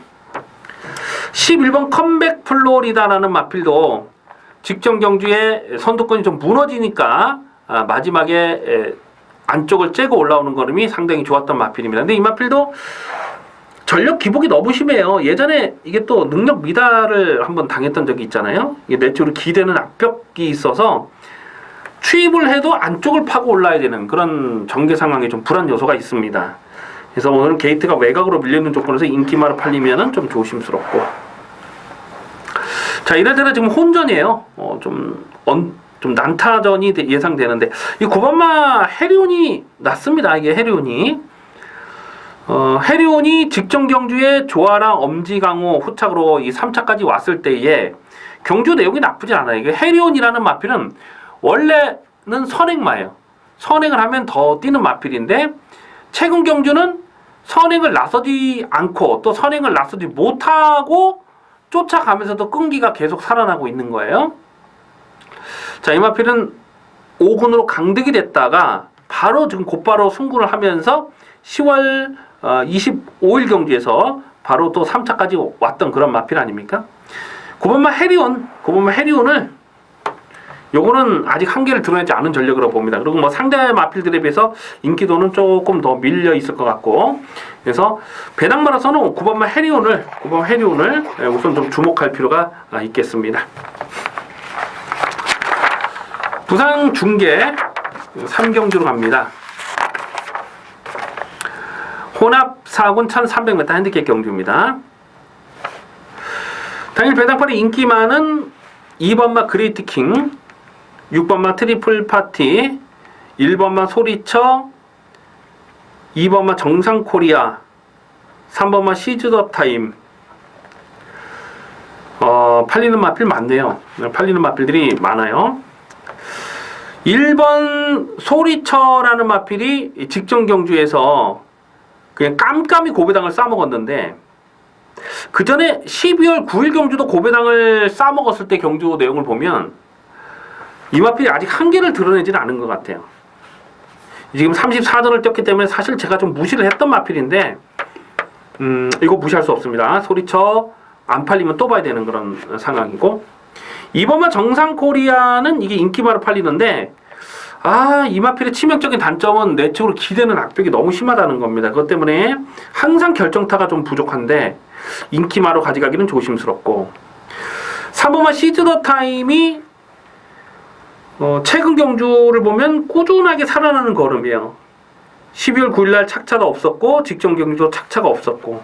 11번 컴백 플로리다라는 마필도 직전 경주에 선두권이 좀 무너지니까 마지막에 안쪽을 째고 올라오는 걸음이 상당히 좋았던 마필입니다. 근데 이 마필도 전력 기복이 너무 심해요. 예전에 이게 또 능력 미달을 한번 당했던 적이 있잖아요. 이게 내추로 기대는 압벽이 있어서 추입을 해도 안쪽을 파고 올라야 되는 그런 전개 상황에 좀 불안 요소가 있습니다. 그래서 오늘은 게이트가 외곽으로 밀리는 조건에서 인기마로 팔리면은 좀 조심스럽고. 자, 이래저래 지금 혼전이에요. 좀 난타전이 예상되는데 이 9번마 해리온이 났습니다. 이게 해리온이 직전 경주에 조아랑 엄지강호 후착으로 이 3차까지 왔을 때에 경주 내용이 나쁘지 않아요. 이게 해리온이라는 마필은 원래는 선행마예요. 선행을 하면 더 뛰는 마필인데 최근 경주는 선행을 나서지 않고 또 선행을 나서지 못하고 쫓아가면서도 끈기가 계속 살아나고 있는 거예요. 자, 이 마필은 5군으로 강득이 됐다가 바로 지금 곧바로 승군을 하면서 10월 25일 경주에서 바로 또 3차까지 왔던 그런 마필 아닙니까? 9번마 해리온을 요거는 아직 한계를 드러내지 않은 전력으로 봅니다. 그리고 뭐 상대 마필들에 비해서 인기도는 조금 더 밀려 있을 것 같고, 그래서 배당마라서는 9번마 해리온을 우선 좀 주목할 필요가 있겠습니다. 부상 중계 3경주로 갑니다. 혼합 4군 1300m 핸디캡 경주입니다. 당일 배당팔이 인기 많은 2번마 그레이트 킹, 6번마 트리플 파티, 1번마 소리쳐, 2번마 정상 코리아, 3번마 시즈 더 타임. 팔리는 마필 많네요. 팔리는 마필들이 많아요. 1번 소리쳐라는 마필이 직전 경주에서 그냥 깜깜이 고배당을 싸먹었는데 그 전에 12월 9일 경주도 고배당을 싸먹었을 때 경주 내용을 보면 이 마필이 아직 한계를 드러내지는 않은 것 같아요. 지금 34전을 뛰었기 때문에 사실 제가 좀 무시를 했던 마필인데 이거 무시할 수 없습니다. 소리쳐 안 팔리면 또 봐야 되는 그런 상황이고, 2번마 정상코리아는 이게 인기마로 팔리는데 이 마필의 치명적인 단점은 내측으로 기대는 악벽이 너무 심하다는 겁니다. 그것 때문에 항상 결정타가 좀 부족한데 인기마로 가져가기는 조심스럽고 3번마 시즈 더 타임이 최근 경주를 보면 꾸준하게 살아나는 걸음이에요. 12월 9일날 착차가 없었고 직전 경주도 착차가 없었고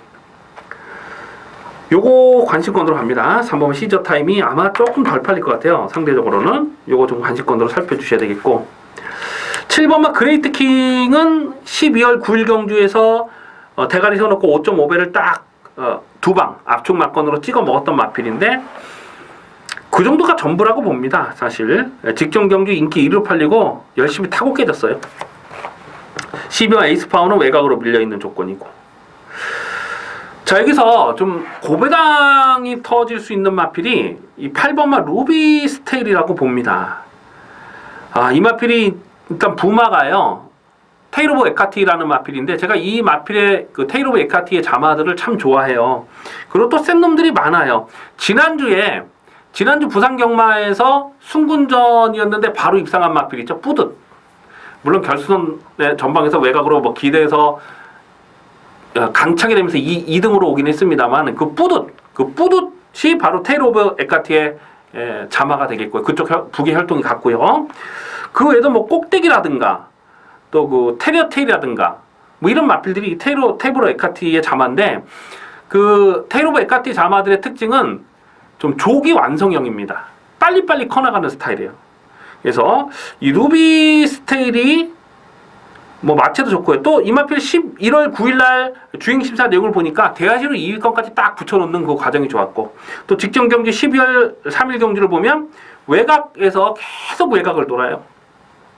요거 관심권으로 갑니다. 3번마 시즈 더 타임이 아마 조금 덜 팔릴 것 같아요. 상대적으로는 요거 좀 관심권으로 살펴주셔야 되겠고 7번마 그레이트 킹은 12월 9일 경주에서 대가리 세워놓고 5.5배를 딱 두 방 압축 막건으로 찍어 먹었던 마필인데 그 정도가 전부라고 봅니다. 사실 직전 경주 인기 1위로 팔리고 열심히 타고 깨졌어요. 12번 에이스파워는 외곽으로 밀려있는 조건이고 자 여기서 좀 고배당이 터질 수 있는 마필이 이 8번마 루비 스테일이라고 봅니다. 이 마필이 일단 부마가요 테일 오브 에카티라는 마필인데 제가 이 마필의 그 테일 오브 에카티의 자마들을 참 좋아해요. 그리고 또 센 놈들이 많아요. 지난주 부산 경마에서 순군전이었는데 바로 입상한 마필 있죠. 뿌듯. 물론 결승의 전방에서 외곽으로 뭐 기대해서 강차게 되면서 2등으로 오긴 했습니다만 그 뿌듯이 바로 테일 오브 에카티의 자마가 되겠고요. 그쪽 북의 혈통이 같고요. 그 외에도 뭐 꼭대기라든가 또 그 테리어 테일이라든가 뭐 이런 마필들이 테일 오브 에카티의 자마인데 그 테일 오브 에카티 자마들의 특징은 좀 조기 완성형입니다. 빨리빨리 커나가는 스타일이에요. 그래서 이 루비 스테일이 뭐 마체도 좋고요. 또 이 마필 11월 9일날 주행 심사 내용을 보니까 대하시로 2위권까지 딱 붙여놓는 그 과정이 좋았고 또 직전 경주 12월 3일 경주를 보면 외곽에서 계속 외곽을 돌아요.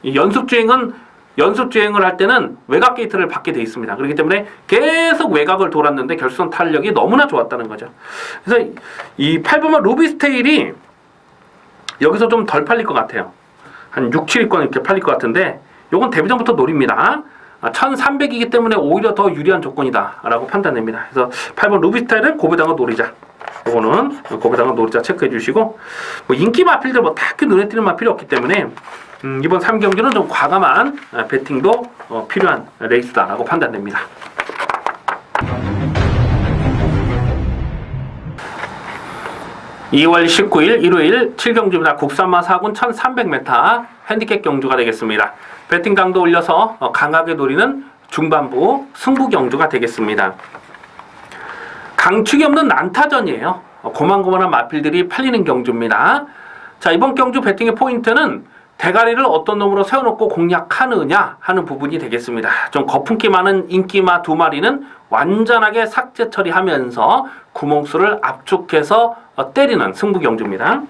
이 연습 주행을 할 때는 외곽 게이트를 받게 돼 있습니다. 그렇기 때문에 계속 외곽을 돌았는데 결선 탄력이 너무나 좋았다는 거죠. 그래서 이 8번마 루비 스테일이 여기서 좀 덜 팔릴 것 같아요. 한 6, 7위권 이렇게 팔릴 것 같은데 요건 데뷔전부터 노립니다. 1300이기 때문에 오히려 더 유리한 조건이다 라고 판단됩니다. 그래서 8번 루비 스테일은 고배당을 노리자. 요거는 고배당을 노리자 체크해 주시고 뭐 인기 마필들 뭐 딱히 눈에 띄는 마필이 없기 때문에 이번 3경기는 좀 과감한 배팅도 필요한 레이스다라고 판단됩니다. (2월 19일) 일요일 7경주입니다. 국산마 4군 1300m 핸디캡 경주가 되겠습니다. 배팅 강도 올려서 강하게 노리는 중반부 승부 경주가 되겠습니다. 강축이 없는 난타전이에요. 고만고만한 마필들이 팔리는 경주입니다. 자, 이번 경주 배팅의 포인트는 대가리를 어떤 놈으로 세워놓고 공략하느냐 하는 부분이 되겠습니다. 좀 거품기 많은 인기마 두 마리는 완전하게 삭제 처리하면서 구멍수를 압축해서 때리는 승부 경주입니다.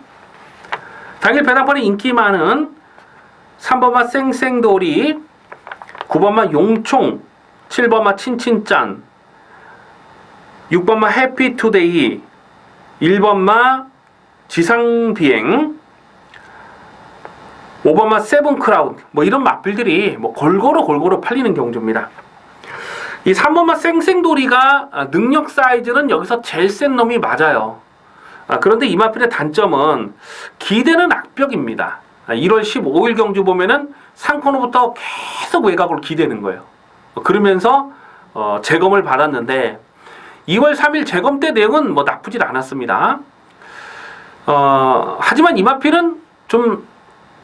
당일 배당번의 인기마는 3번마 쌩쌩돌이, 9번마 용총, 7번마 친친짠, 6번마 해피투데이, 1번마 지상비행, 5번마 세븐크라운 뭐 이런 마필들이 뭐 골고루 팔리는 경주입니다. 이 3번마 쌩쌩돌이가 능력 사이즈는 여기서 제일 센 놈이 맞아요. 그런데 이 마필의 단점은 기대는 악벽입니다. 1월 15일 경주 보면은 상코너부터 계속 외곽으로 기대는 거예요. 그러면서 재검을 받았는데 2월 3일 재검 때 내용은 뭐 나쁘질 않았습니다. 하지만 이 마필은 좀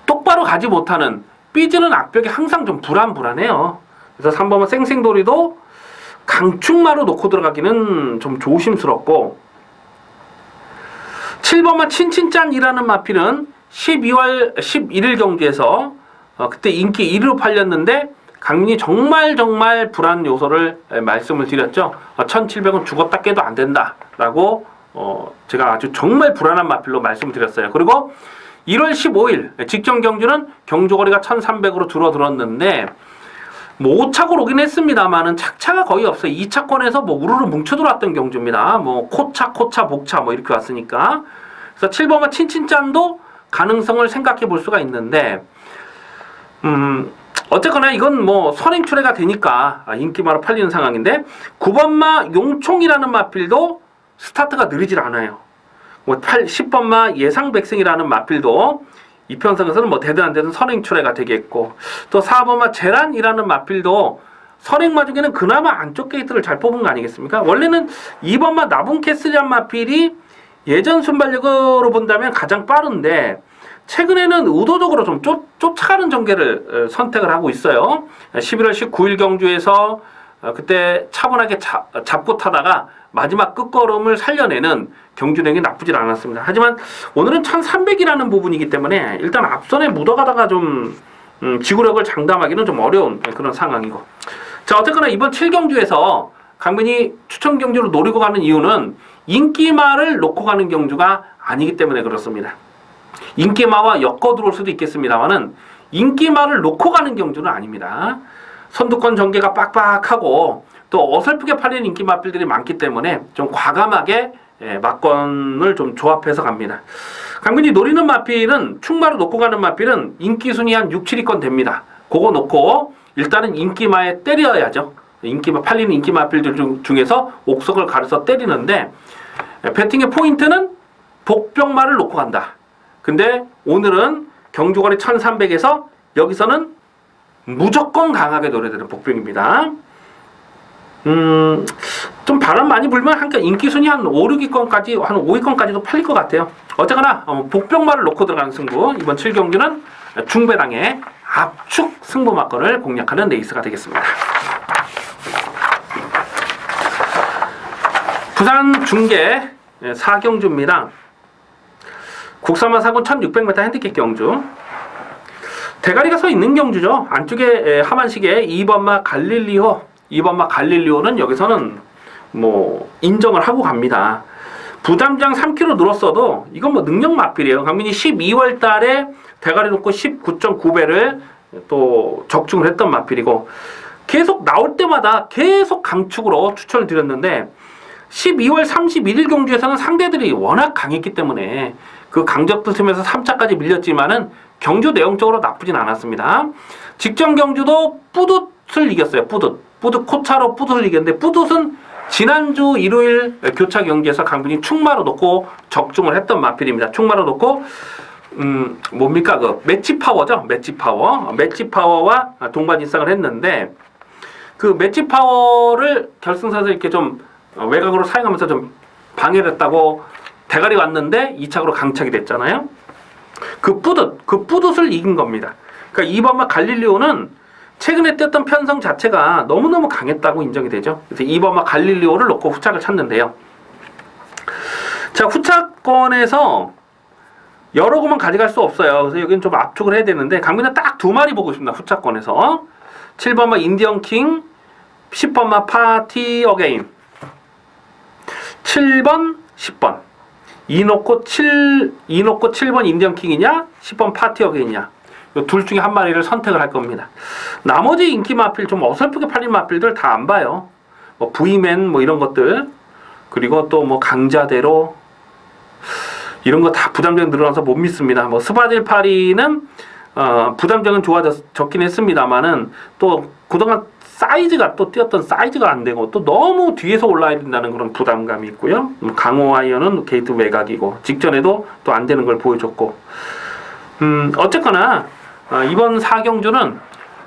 똑바로 가지 못하는 삐지는 악벽이 항상 좀 불안해요. 그래서 3번마 쌩쌩돌이도 강축마로 놓고 들어가기는 좀 조심스럽고 7번마 친친짠이라는 마필은 12월 11일 경기에서 그때 인기 1위로 팔렸는데 강민이 정말 불안 요소를 말씀을 드렸죠. 1700은 죽었다 깨도 안 된다 라고 제가 아주 정말 불안한 마필로 말씀을 드렸어요. 그리고 1월 15일 직전 경주는 경주거리가 1300으로 줄어들었는데 뭐 5차골 오긴 했습니다만은 착차가 거의 없어요. 2차권에서 뭐 우르르 뭉쳐 들어왔던 경주입니다. 뭐 코차, 복차 뭐 이렇게 왔으니까. 그래서 7번마 친친짠도 가능성을 생각해 볼 수가 있는데 어쨌거나 이건 뭐 선행출해가 되니까 인기마로 팔리는 상황인데 9번마 용총이라는 마필도 스타트가 느리질 않아요. 뭐 10번마 예상백승이라는 마필도 이 편성에서는 뭐 되든 안 되든 선행출해가 되겠고, 또 4번마 제란이라는 마필도 선행마 중에는 그나마 안쪽 게이트를 잘 뽑은 거 아니겠습니까? 원래는 2번마 나분캐슬이란 마필이 예전 순발력으로 본다면 가장 빠른데 최근에는 의도적으로 좀 쫓아가는 전개를 선택을 하고 있어요. 11월 19일 경주에서 그때 차분하게 잡고 타다가 마지막 끝걸음을 살려내는 경주력이 나쁘질 않았습니다. 하지만 오늘은 1300이라는 부분이기 때문에 일단 앞선에 묻어가다가 좀 지구력을 장담하기는 좀 어려운 그런 상황이고, 자, 어쨌거나 이번 7경주에서 강민이 추천 경주로 노리고 가는 이유는 인기마를 놓고 가는 경주가 아니기 때문에 그렇습니다. 인기마와 엮어 들어올 수도 있겠습니다만은 인기마를 놓고 가는 경주는 아닙니다. 선두권 전개가 빡빡하고 또 어설프게 팔리는 인기 마필들이 많기 때문에 좀 과감하게 막건을 좀 조합해서 갑니다. 강민이 노리는 마필은 충마로 놓고 가는 마필은 인기 순위 한 6, 7위권 됩니다. 그거 놓고 일단은 인기마에 때려야죠. 인기마 팔리는 인기 마필들 중에서 옥석을 가려서 때리는데, 배팅의 포인트는 복병마를 놓고 간다. 근데 오늘은 경주거리 1300에서 여기서는 무조건 강하게 노려되는 복병입니다. 좀 바람 많이 불면 한 인기 순위 한 5, 6위권까지, 한 5위권까지도 팔릴 것 같아요. 어쨌거나 복병마를 놓고 들어가는 승부, 이번 7경주는 중배당의 압축 승부 막건을 공략하는 레이스가 되겠습니다. 부산 중계 4경주입니다. 국산마 사군 1600m 핸디캡 경주. 대가리가 서 있는 경주죠. 안쪽에 하만식에 2번마 갈릴리오는 여기서는 뭐 인정을 하고 갑니다. 부담장 3kg 늘었어도 이건 뭐 능력 마필이에요. 강민이 12월 달에 대가리 놓고 19.9배를 또 적중을 했던 마필이고, 계속 나올 때마다 계속 강축으로 추천을 드렸는데 12월 31일 경주에서는 상대들이 워낙 강했기 때문에 그 강적들 틈에서 3차까지 밀렸지만은 경주 내용적으로 나쁘진 않았습니다. 직전 경주도 뿌듯을 이겼어요. 뿌듯 코차로 뿌듯을 이겼는데, 뿌듯은 지난주 일요일 교차 경기에서 강빈이 충마로 놓고 적중을 했던 마필입니다. 충마로 놓고 뭡니까 그 매치 파워죠. 매치 파워와 동반 일상을 했는데, 그 매치 파워를 결승선에서 이렇게 좀 외곽으로 사용하면서 좀 방해를 했다고 대가리 왔는데 2착으로 강착이 됐잖아요. 그 뿌듯을 이긴 겁니다. 그러니까 2번마 갈릴리오는 최근에 뛰었던 편성 자체가 너무너무 강했다고 인정이 되죠. 그래서 2번마 갈릴리오를 놓고 후착을 찾는데요. 자, 후착권에서 여러 곳만 가져갈 수 없어요. 그래서 여기는 좀 압축을 해야 되는데, 강민은 딱 2마리 보고 있습니다. 후착권에서 7번마 인디언 킹, 10번마 파티 어게인, 7번, 10번. 이 놓고 7번 인디언 킹이냐, 10번 파티 어게인이냐. 이 둘 중에 한 마리를 선택을 할 겁니다. 나머지 인기 마필, 좀 어설프게 팔린 마필들 다 안 봐요. 뭐 V맨 뭐 이런 것들, 그리고 또 뭐 강자대로 이런 거 다 부담력 늘어나서 못 믿습니다. 뭐 스바딜 파리는 부담력은 좋아졌긴 했습니다만은 또 그동안 사이즈가 또 뛰었던 사이즈가 안 되고 또 너무 뒤에서 올라야 된다는 그런 부담감이 있고요. 강호와이어는 게이트 외곽이고 직전에도 또 안 되는 걸 보여줬고, 어쨌거나 이번 4경주는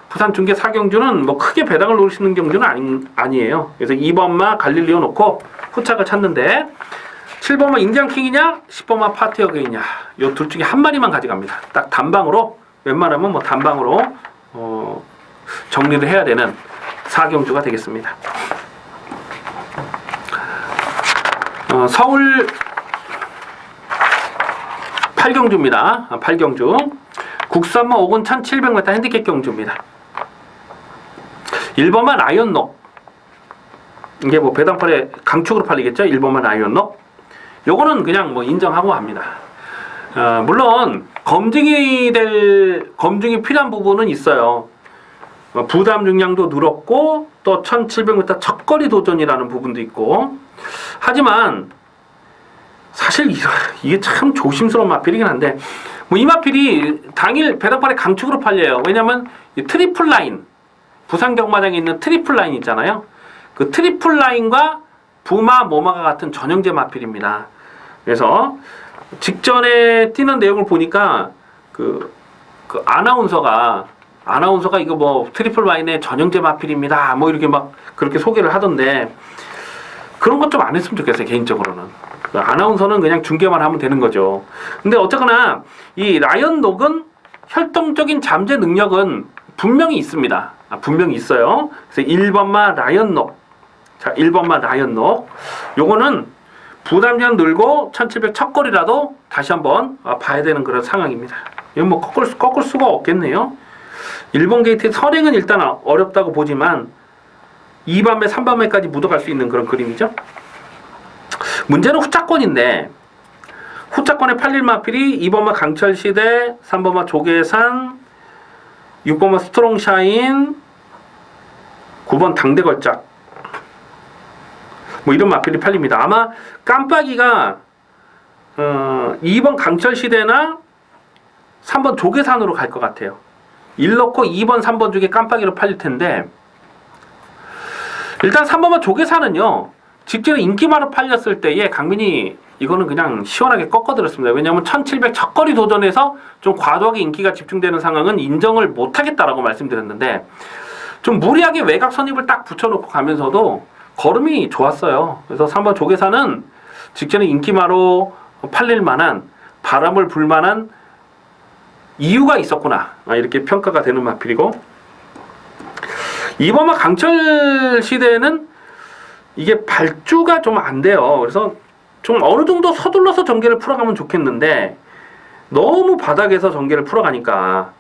부산 중계 4경주는 뭐 크게 배당을 노리시는 경주는 아니에요. 그래서 2번마 갈릴리오 놓고 후착을 찾는데, 7번마 인디언 킹이냐 10번마 파티 어게인이냐, 요 둘 중에 한 마리만 가져갑니다. 딱 단방으로, 웬만하면 뭐 단방으로 정리를 해야 되는 4경주가 되겠습니다. 서울 8경주입니다. 8경주. 국산마 5군 1700m 핸디캡 경주입니다. 1번마 라이언록. 이게 뭐 배당팔에 강축으로 팔리겠죠? 1번마 라이언록. 요거는 그냥 뭐 인정하고 합니다. 물론 검증이 필요한 부분은 있어요. 부담 중량도 늘었고 또 1700m 첫거리 도전이라는 부분도 있고, 하지만 사실 이게 참 조심스러운 마필이긴 한데, 뭐 이 마필이 당일 배당팔에 강축으로 팔려요. 왜냐면 이 트리플 라인, 부산 경마장에 있는 트리플 라인 있잖아요. 그 트리플 라인과 부마 모마가 같은 전형제 마필입니다. 그래서 직전에 뛰는 내용을 보니까 그 아나운서가 이거 뭐 트리플 와인의 전형제 마필입니다. 뭐 이렇게 막 그렇게 소개를 하던데 그런 것 좀 안 했으면 좋겠어요. 개인적으로는. 아나운서는 그냥 중계만 하면 되는 거죠. 근데 어쨌거나 이 라이언녹은 혈통적인 잠재 능력은 분명히 있습니다. 분명히 있어요. 그래서 1번마 라이언녹. 자, 1번마 라이언녹. 요거는 부담전 늘고 1700 첫걸이라도 다시 한번 봐야 되는 그런 상황입니다. 이건 뭐 꺾을 수가 없겠네요. 1번 게이트의 선행은 일단 어렵다고 보지만 2반매, 3반매까지 묻어갈 수 있는 그런 그림이죠. 문제는 후차권인데 후차권에 팔릴 마필이 2번마 강철시대, 3번마 조계산, 6번마 스트롱샤인, 9번 당대걸작 뭐 이런 마필이 팔립니다. 아마 깜빡이가 2번 강철시대나 3번 조계산으로 갈 것 같아요. 1 넣고 2번, 3번 중에 깜빡이로 팔릴 텐데 일단 3번만 조계산은요. 직전에 인기마로 팔렸을 때에 강민이 이거는 그냥 시원하게 꺾어들었습니다. 왜냐하면 1700 첫거리 도전에서 좀 과도하게 인기가 집중되는 상황은 인정을 못하겠다라고 말씀드렸는데 좀 무리하게 외곽 선입을 딱 붙여놓고 가면서도 걸음이 좋았어요. 그래서 3번 조계산은 직전에 인기마로 팔릴 만한 바람을 불 만한 이유가 있었구나 이렇게 평가가 되는 마필이고 2번마 강철 시대에는 이게 발주가 좀 안 돼요. 그래서 좀 어느 정도 서둘러서 전개를 풀어가면 좋겠는데 너무 바닥에서 전개를 풀어가니까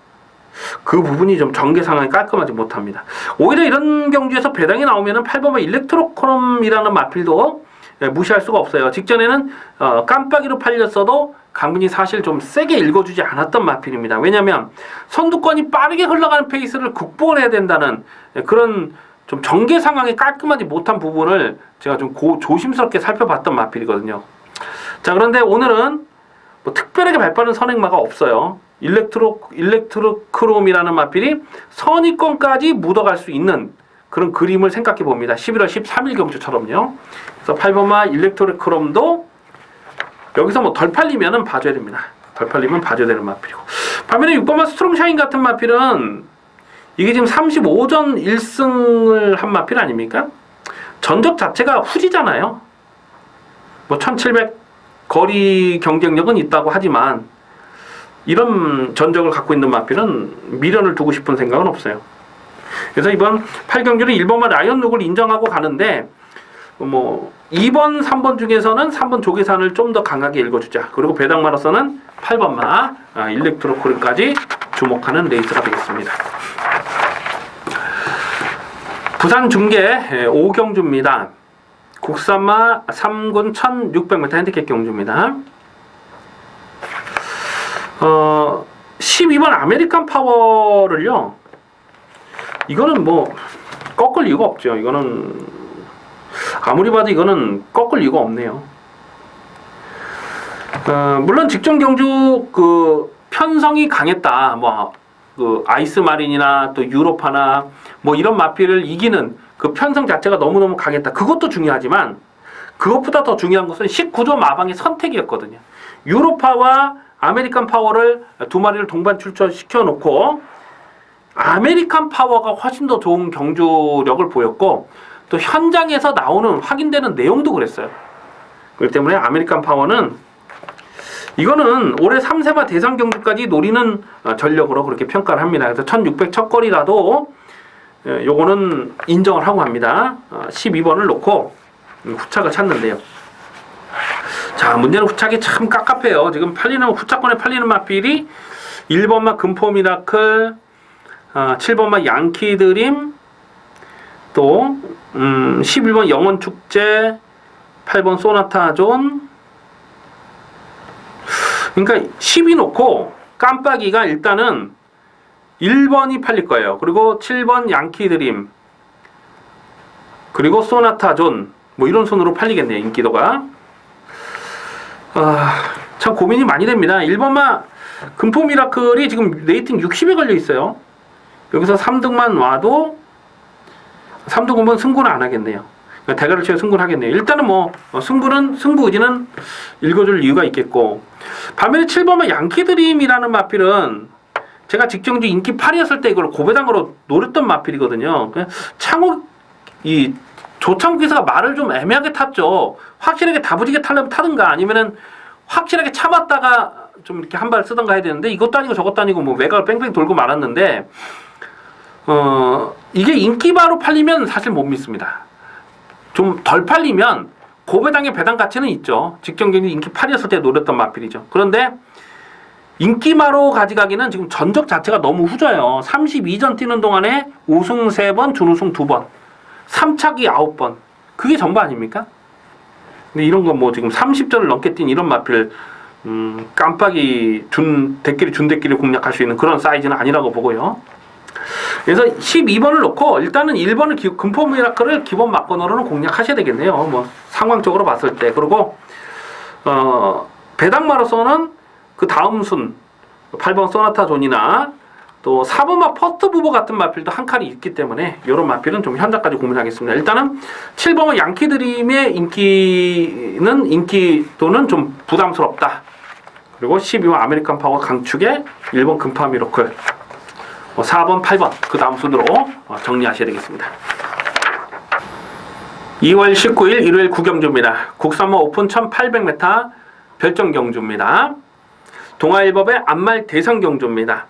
그 부분이 좀 전개 상황이 깔끔하지 못합니다. 오히려 이런 경주에서 배당이 나오면은 8번마 일렉트로크롬이라는 마필도 무시할 수가 없어요. 직전에는 깜빡이로 팔렸어도 강민이 사실 좀 세게 읽어주지 않았던 마필입니다. 왜냐하면 선두권이 빠르게 흘러가는 페이스를 극복을 해야 된다는 그런 좀 전개 상황이 깔끔하지 못한 부분을 제가 좀 조심스럽게 살펴봤던 마필이거든요. 자, 그런데 오늘은 뭐 특별하게 발빠른 선행마가 없어요. 일렉트로크롬이라는 마필이 선의권까지 묻어갈 수 있는 그런 그림을 생각해 봅니다. 11월 13일 경주처럼요. 그래서 8번마 일렉트로크롬도 여기서 뭐 덜 팔리면은 봐줘야 됩니다. 덜 팔리면 봐줘야 되는 마필이고. 반면에 6번마 스트롱샤인 같은 마필은 이게 지금 35전 1승을 한 마필 아닙니까? 전적 자체가 후지잖아요. 뭐 1700 거리 경쟁력은 있다고 하지만 이런 전적을 갖고 있는 마필은 미련을 두고 싶은 생각은 없어요. 그래서 이번 8경주는 1번마 라이언룩을 인정하고 가는데 뭐 2번, 3번 중에서는 3번 조계산을 좀 더 강하게 읽어주자. 그리고 배당마로서는 8번마 일렉트로크림까지 주목하는 레이스가 되겠습니다. 부산 중계 5경주입니다. 국산마 3군 1600m 핸디캡 경주입니다. 12번 아메리칸 파워를요. 이거는 뭐 꺾을 이유가 없죠. 이거는 아무리 봐도 이거는 꺾을 이유가 없네요. 물론 직전 경주 그 편성이 강했다. 뭐 그 아이스 마린이나 또 유로파나 뭐 이런 마필을 이기는 그 편성 자체가 너무너무 강했다. 그것도 중요하지만 그것보다 더 중요한 것은 19조 마방의 선택이었거든요. 유로파와 아메리칸 파워를 두 마리를 동반 출전시켜 놓고 아메리칸 파워가 훨씬 더 좋은 경주력을 보였고 또 현장에서 나오는 확인되는 내용도 그랬어요. 그렇기 때문에 아메리칸 파워는 이거는 올해 3세마 대상 경주까지 노리는 전력으로 그렇게 평가를 합니다. 그래서 1600 첫거리라도 요거는 인정을 하고 합니다. 12번을 놓고 후착을 찾는데요. 자, 문제는 후착이 참 깝깝해요. 지금 후착권에 팔리는 마필이 1번마 금포 미라클, 7번마 양키 드림, 또 11번 영원 축제, 8번 소나타 존. 그러니까 10이 놓고 깜빡이가 일단은 1번이 팔릴 거예요. 그리고 7번 양키 드림, 그리고 소나타 존, 뭐 이런 순으로 팔리겠네요. 인기도가. 참 고민이 많이 됩니다. 1번마 금포 미라클이 지금 레이팅 60에 걸려 있어요. 여기서 3등만 와도 3등 오면 승부는 안 하겠네요. 대가를 치어 승부를 하겠네요. 일단은 뭐 승부 의지는 읽어줄 이유가 있겠고, 반면에 7번의 양키드림이라는 마필은 제가 직전주 인기 8이었을 때 이걸 고배당으로 노렸던 마필이거든요. 창욱 조창욱 기사가 말을 좀 애매하게 탔죠. 확실하게 다부지게 타려면 타든가 아니면은 확실하게 참았다가 좀 이렇게 한 발 쓰던가 해야 되는데, 이것도 아니고 저것도 아니고 뭐 외곽을 뺑뺑 돌고 말았는데, 이게 인기바로 팔리면 사실 못 믿습니다. 좀 덜 팔리면 고배당의 배당 가치는 있죠. 직전 경기 인기 8이었을 때 노렸던 마필이죠. 그런데 인기마로 가져가기는 지금 전적 자체가 너무 후져요. 32전 뛰는 동안에 우승 3번, 준우승 2번, 3차기 9번. 그게 전부 아닙니까? 근데 이런 거 뭐 지금 30전을 넘게 뛴 이런 마필, 깜빡이 준대끼리 공략할 수 있는 그런 사이즈는 아니라고 보고요. 그래서 12번을 놓고 일단은 1번을 금포 미라클을 기본 막번호로는 공략하셔야 되겠네요. 뭐 상황적으로 봤을 때. 그리고 배당마로서는 그 다음 순 8번 소나타 존이나 또 4번마 퍼스트 부버 같은 마필도 한 칸이 있기 때문에 이런 마필은 좀 현장까지 고민하겠습니다. 일단은 7번은 양키드림의 인기도는 좀 부담스럽다. 그리고 12번 아메리칸 파워 강축의 1번 금파 미러클, 4번, 8번 그 다음 순으로 정리하셔야 되겠습니다. 2월 19일 일요일 구경주입니다. 국산모 오픈 1800m 별정 경주입니다. 동아일법의 안말 대상 경주입니다.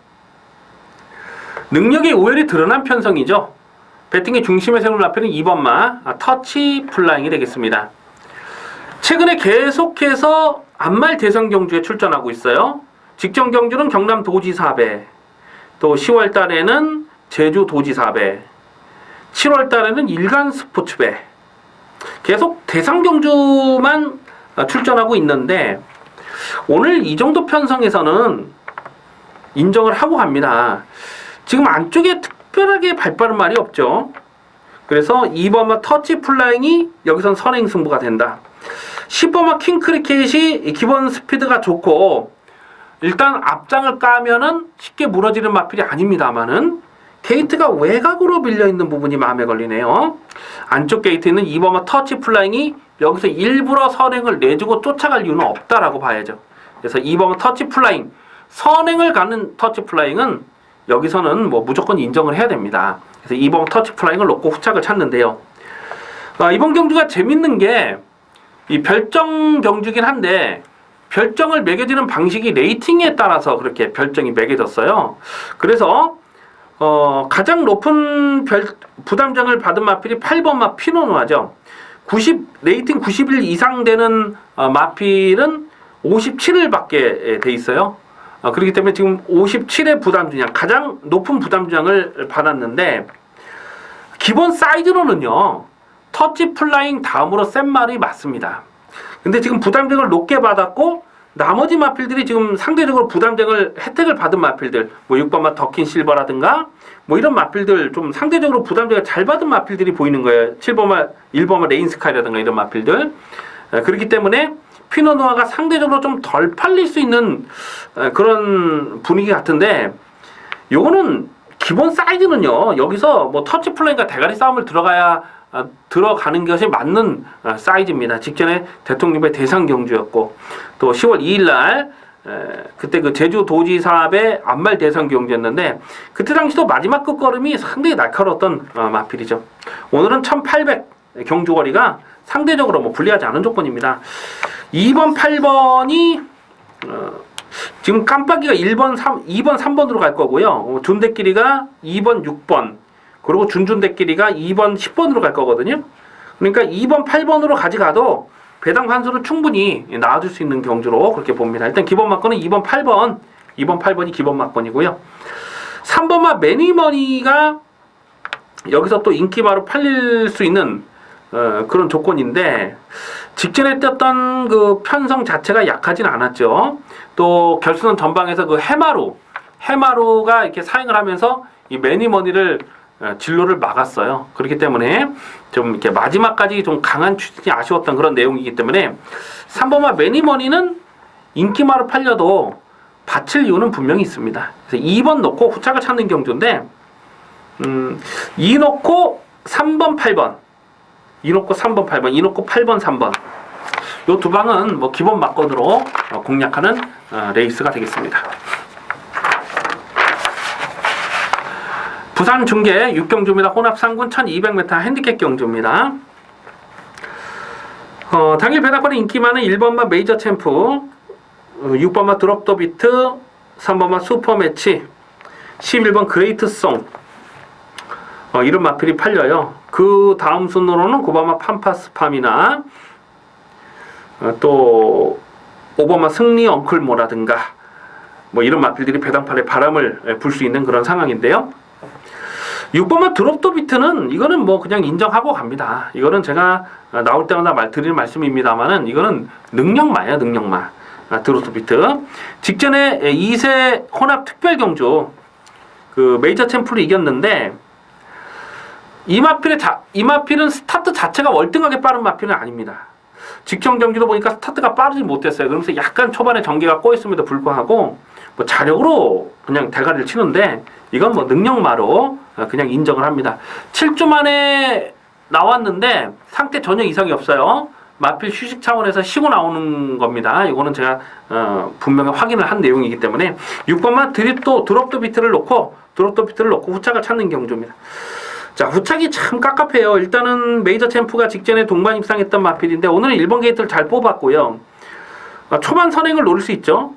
능력이 우열이 드러난 편성이죠. 배팅의 중심에 세운 라펠은 2번마 터치 플라잉이 되겠습니다. 최근에 계속해서 안말 대상 경주에 출전하고 있어요. 직전 경주는 경남 도지사배, 또 10월 달에는 제주 도지사배, 7월 달에는 일간 스포츠배, 계속 대상 경주만 출전하고 있는데, 오늘 이 정도 편성에서는 인정을 하고 갑니다. 지금 안쪽에 특별하게 발빠른 말이 없죠. 그래서 2번마 터치 플라잉이 여기선 선행 승부가 된다. 10번마 킹크리켓이 기본 스피드가 좋고 일단 앞장을 까면은 쉽게 무너지는 마필이 아닙니다만은 게이트가 외곽으로 밀려있는 부분이 마음에 걸리네요. 안쪽 게이트에 있는 2번마 터치 플라잉이 여기서 일부러 선행을 내주고 쫓아갈 이유는 없다라고 봐야죠. 그래서 2번마 터치 플라잉, 선행을 가는 터치 플라잉은 여기서는 뭐 무조건 인정을 해야 됩니다. 그래서 2번 터치 플라잉을 놓고 후착을 찾는데요. 이번 경주가 재밌는 게 이 별정 경주긴 한데 별정을 매겨지는 방식이 레이팅에 따라서 그렇게 별정이 매겨졌어요. 그래서 가장 높은 부담장을 받은 마필이 8번마 피노누아죠. 레이팅 91 이상 되는 마필은 57을 받게 돼 있어요. 그렇기 때문에 지금 57의 부담주장, 가장 높은 부담주장을 받았는데, 기본 사이즈로는요 터치 플라잉 다음으로 센 말이 맞습니다. 근데 지금 부담장을 높게 받았고 나머지 마필들이 지금 상대적으로 부담장을 혜택을 받은 마필들, 뭐 6번마 더킨 실버라든가 뭐 이런 마필들, 좀 상대적으로 부담장을 잘 받은 마필들이 보이는 거예요. 7번마 1번마 레인스카이라든가 이런 마필들. 그렇기 때문에 피노누아가 상대적으로 좀 덜 팔릴 수 있는 그런 분위기 같은데, 요거는 기본 사이즈는요 여기서 뭐 터치 플레이과 대가리 싸움을 들어가는 것이 맞는 사이즈입니다. 직전에 대통령의 대상 경주였고, 또 10월 2일날 그때 그 제주 도지사의 안말 대상 경주였는데, 그때 당시도 마지막 끝걸음이 상당히 날카로웠던 마필이죠. 오늘은 1800 경주거리가 상대적으로 뭐 불리하지 않은 조건입니다. 2번, 8번이 지금 깜빡이가 2번, 3번으로 갈 거고요. 준대끼리가 2번, 6번, 그리고 준준대끼리가 2번, 10번으로 갈 거거든요. 그러니까 2번, 8번으로 가져가도 배당 환수를 충분히 나와줄 수 있는 경주로 그렇게 봅니다. 일단 기본 막건은 2번, 8번, 2번, 8번이 기본 막건이고요. 3번마 매니머니가 여기서 또 인기바로 팔릴 수 있는 그런 조건인데, 직전에 떴던 그 편성 자체가 약하진 않았죠. 또 결승선 전방에서 그 해마루가 이렇게 사행을 하면서 이 매니머니를 진로를 막았어요. 그렇기 때문에 좀 이렇게 마지막까지 좀 강한 추진이 아쉬웠던 그런 내용이기 때문에 3번마 매니머니는 인기마로 팔려도 받칠 이유는 분명히 있습니다. 그래서 2번 놓고 후착을 찾는 경주인데, 2 놓고 3번, 8번 이놓고 3번, 8번, 이놓고 8번, 3번. 요 두 방은 뭐 기본 막건으로 공략하는 레이스가 되겠습니다. 부산 중계 6경주입니다. 혼합 상군 1200m 핸디캡 경주입니다. 당일 배당권에 인기 많은 1번마 메이저 챔프, 6번마 드롭 더 비트, 3번마 슈퍼 매치, 11번 그레이트 송, 이런 마필이 팔려요. 그 다음 순으로는 9번마 팜파스팜이나 또 5번마 승리 엉클모라든가 뭐 이런 마필들이 배당판에 바람을 불 수 있는 그런 상황인데요. 6번마 드롭 더 비트는 이거는 뭐 그냥 인정하고 갑니다. 이거는 제가 나올 때마다 드리는 말씀입니다만은 이거는 능력마예요, 능력마. 드롭 더 비트. 직전에 2세 혼합 특별 경주 그 메이저 챔프를 이겼는데 이 마필은 스타트 자체가 월등하게 빠른 마필은 아닙니다. 직전 경기도 보니까 스타트가 빠르지 못했어요. 그러면서 약간 초반에 전개가 꼬였음에도 불구하고 뭐 자력으로 그냥 대가리를 치는데 이건 뭐 능력마로 그냥 인정을 합니다. 7주 만에 나왔는데 상태 전혀 이상이 없어요. 마필 휴식 차원에서 쉬고 나오는 겁니다. 이거는 제가 분명히 확인을 한 내용이기 때문에 6번만 드롭 더 비트를 놓고 후착을 찾는 경주입니다. 자, 후착이 참 깝깝해요. 일단은 메이저 챔프가 직전에 동반 입상했던 마필인데 오늘은 1번 게이트를 잘 뽑았고요. 초반 선행을 노릴 수 있죠.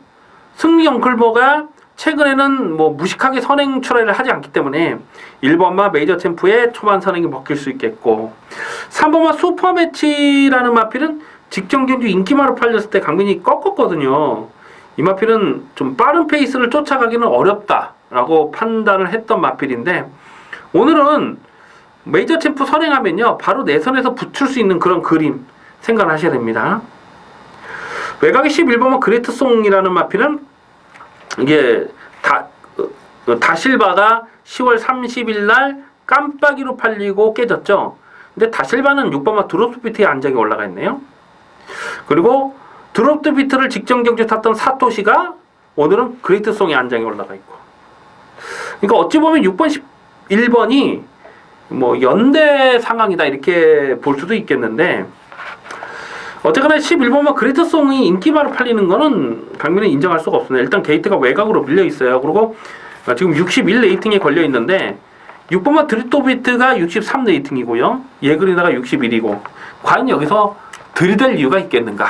승리 엉클모가 최근에는 뭐 무식하게 선행 출하를 하지 않기 때문에 1번마 메이저 챔프의 초반 선행이 먹힐 수 있겠고, 3번마 슈퍼 매치라는 마필은 직전 경주 인기마로 팔렸을 때 강민이 꺾었거든요. 이 마필은 좀 빠른 페이스를 쫓아가기는 어렵다라고 판단을 했던 마필인데 오늘은 메이저 챔프 선행하면요 바로 내선에서 붙일 수 있는 그런 그림 생각을 하셔야 됩니다. 외곽의 11번마 그레이트 송이라는 마필은 이게 다실바가 10월 30일 날 깜빡이로 팔리고 깨졌죠. 근데 다실바는 6번마 드롭 더 비트의 안장에 올라가 있네요. 그리고 드롭 더 비트를 직전 경주에 탔던 사토시가 오늘은 그레이트 송의 안장에 올라가 있고, 그러니까 어찌 보면 6번 1번이 뭐 연대 상황이다 이렇게 볼 수도 있겠는데, 어쨌거나 11번만 그레이트송이 인기마로 팔리는 거는 강민은 인정할 수가 없습니다. 일단 게이트가 외곽으로 밀려 있어요. 그리고 지금 61 레이팅에 걸려 있는데 6번만 드롭 더 비트가 63 레이팅이고요. 예그리나가 61이고 과연 여기서 들이댈 이유가 있겠는가?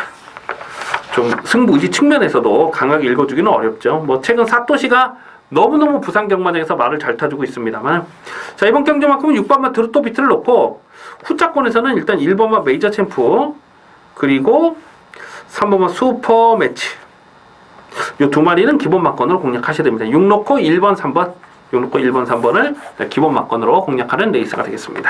좀 승부지 측면에서도 강하게 읽어주기는 어렵죠. 뭐 최근 사토시가 너무너무 부산 경마장에서 말을 잘 타주고 있습니다만, 자, 이번 경주만큼은 6번마 드롭 더 비트를 놓고 후차권에서는 일단 1번마 메이저 챔프 그리고 3번마 슈퍼 매치 요 두 마리는 기본 막건으로 공략하셔야 됩니다. 6 놓고 1번 3번 6 놓고 1번 3번을 기본 막건으로 공략하는 레이스가 되겠습니다.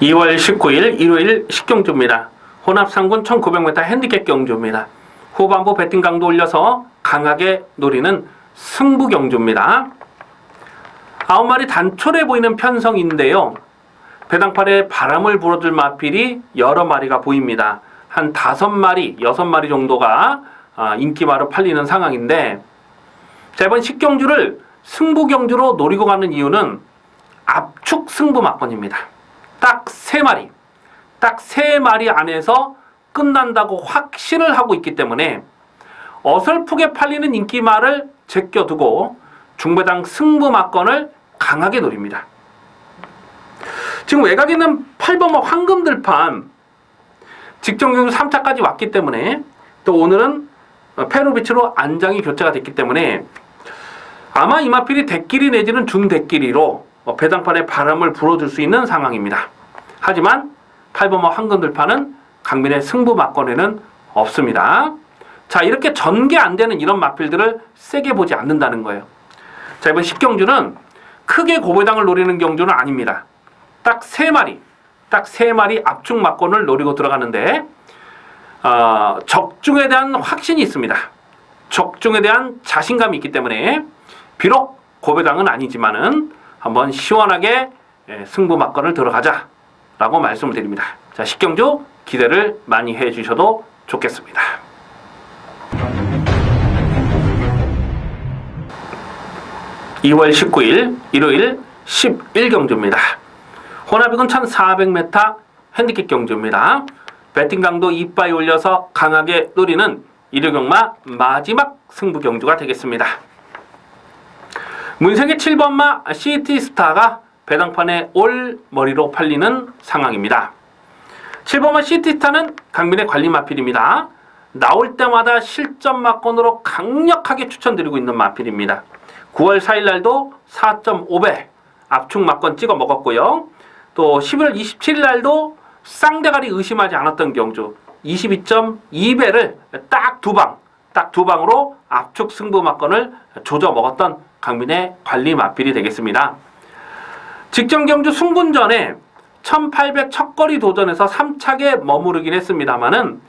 (2월 19일) 일요일 10경주입니다. 혼합 상군 1900m 핸디캡 경주입니다. 후반부 배팅 강도 올려서 강하게 노리는 승부 경주입니다. 9마리 단촐해 보이는 편성인데요. 배당판에 바람을 불어줄 마필이 여러 마리가 보입니다. 한 5마리, 6마리 정도가 인기마로 팔리는 상황인데, 자, 이번 10경주를 승부 경주로 노리고 가는 이유는 압축 승부 막건입니다. 딱 3마리. 딱 3마리 안에서 끝난다고 확신을 하고 있기 때문에 어설프게 팔리는 인기마를 제껴두고 중배당 승부 막건을 강하게 노립니다. 지금 외곽에 있는 8번마 황금들판 직전 경주 3차까지 왔기 때문에, 또 오늘은 페로비치로 안장이 교체가 됐기 때문에 아마 이 마필이 대끼리 내지는 준대끼리로 배당판에 바람을 불어줄 수 있는 상황입니다. 하지만 8번마 황금들판은 강민의 승부 막건에는 없습니다. 자, 이렇게 전개 안 되는 이런 마필들을 세게 보지 않는다는 거예요. 자, 이번 10경주는 크게 고배당을 노리는 경주는 아닙니다. 딱 3마리 압축 막건을 노리고 들어가는데 적중에 대한 확신이 있습니다. 적중에 대한 자신감이 있기 때문에 비록 고배당은 아니지만은 한번 시원하게 승부 막건을 들어가자 라고 말씀을 드립니다. 자, 10경주 기대를 많이 해주셔도 좋겠습니다. (2월 19일) 일요일 11경주입니다. 혼합이군 1400m 핸디캡 경주입니다. 배팅 강도 이빠이 올려서 강하게 노리는 일요경마 마지막 승부 경주가 되겠습니다. 문생의 7번마 시티스타가 배당판에 올 머리로 팔리는 상황입니다. 7번마 시티스타는 강민의 관리 마필입니다. 나올 때마다 실점 막건으로 강력하게 추천드리고 있는 마필입니다. 9월 4일 날도 4.5배 압축 막건 찍어 먹었고요. 또 11월 27일 날도 쌍대가리 의심하지 않았던 경주 22.2배를 딱 두 방으로 압축 승부 막건을 조져 먹었던 강민의 관리 마필이 되겠습니다. 직전 경주 승군전에 1800 첫거리 도전에서 3착에 머무르긴 했습니다만은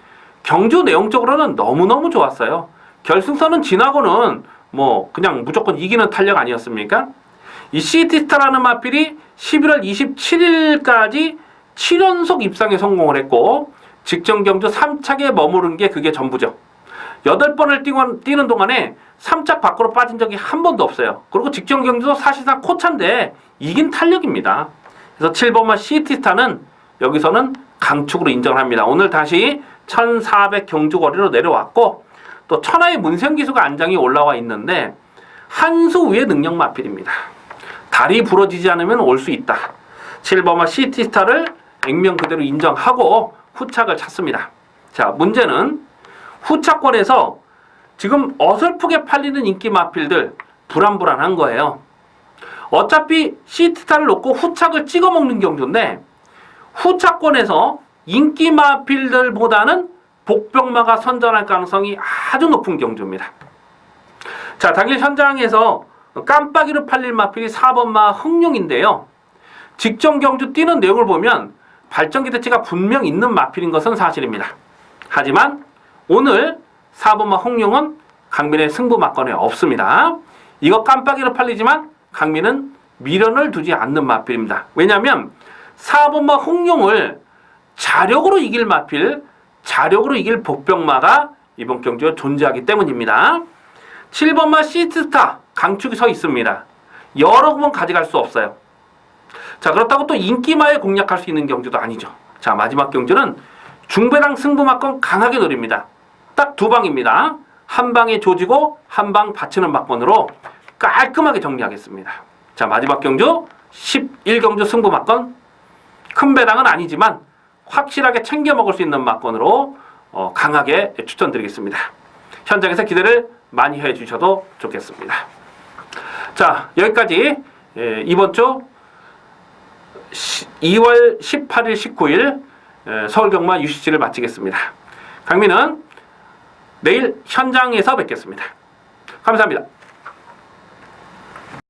경주 내용적으로는 너무너무 좋았어요. 결승선은 지나고는 뭐 그냥 무조건 이기는 탄력 아니었습니까? 이 시티스타라는 마필이 11월 27일까지 7연속 입상에 성공을 했고 직전 경주 3착에 머무른 게 그게 전부죠. 8번을 뛰는 동안에 3착 밖으로 빠진 적이 한 번도 없어요. 그리고 직전 경주도 사실상 코차인데 이긴 탄력입니다. 그래서 7번마 시티스타는 여기서는 강축으로 인정을 합니다. 오늘 다시 1400 경주거리로 내려왔고 또 천하의 문생기수가 안장이 올라와 있는데 한 수 위의 능력 마필입니다. 다리 부러지지 않으면 올 수 있다. 7번마 시티스타를 액면 그대로 인정하고 후착을 찾습니다. 자, 문제는 후착권에서 지금 어설프게 팔리는 인기 마필들 불안불안한 거예요. 어차피 시티스타를 놓고 후착을 찍어 먹는 경주인데 후착권에서 인기 마필들보다는 복병마가 선전할 가능성이 아주 높은 경주입니다. 자, 당일 현장에서 깜빡이로 팔릴 마필이 4번마 흥룡인데요. 직전 경주 뛰는 내용을 보면 발전 기대치가 분명 있는 마필인 것은 사실입니다. 하지만 오늘 4번마 흥룡은 강민의 승부 막건에 없습니다. 이거 깜빡이로 팔리지만 강민은 미련을 두지 않는 마필입니다. 왜냐하면 4번마 흥룡을 자력으로 이길 마필, 자력으로 이길 복병마가 이번 경주에 존재하기 때문입니다. 7번마 시티스타 강축이 서 있습니다. 여러 번 가져갈 수 없어요. 자, 그렇다고 또 인기마에 공략할 수 있는 경주도 아니죠. 자, 마지막 경주는 중배당 승부 막건 강하게 노립니다. 딱 두 방입니다. 한 방에 조지고 한 방 받치는 막건으로 깔끔하게 정리하겠습니다. 자, 마지막 경주 11경주 승부 막건 큰 배당은 아니지만 확실하게 챙겨 먹을 수 있는 막건으로 강하게 추천드리겠습니다. 현장에서 기대를 많이 해주셔도 좋겠습니다. 자, 여기까지 이번 주 2월 18일, 19일 서울경마 UCC를 마치겠습니다. 강민은 내일 현장에서 뵙겠습니다. 감사합니다.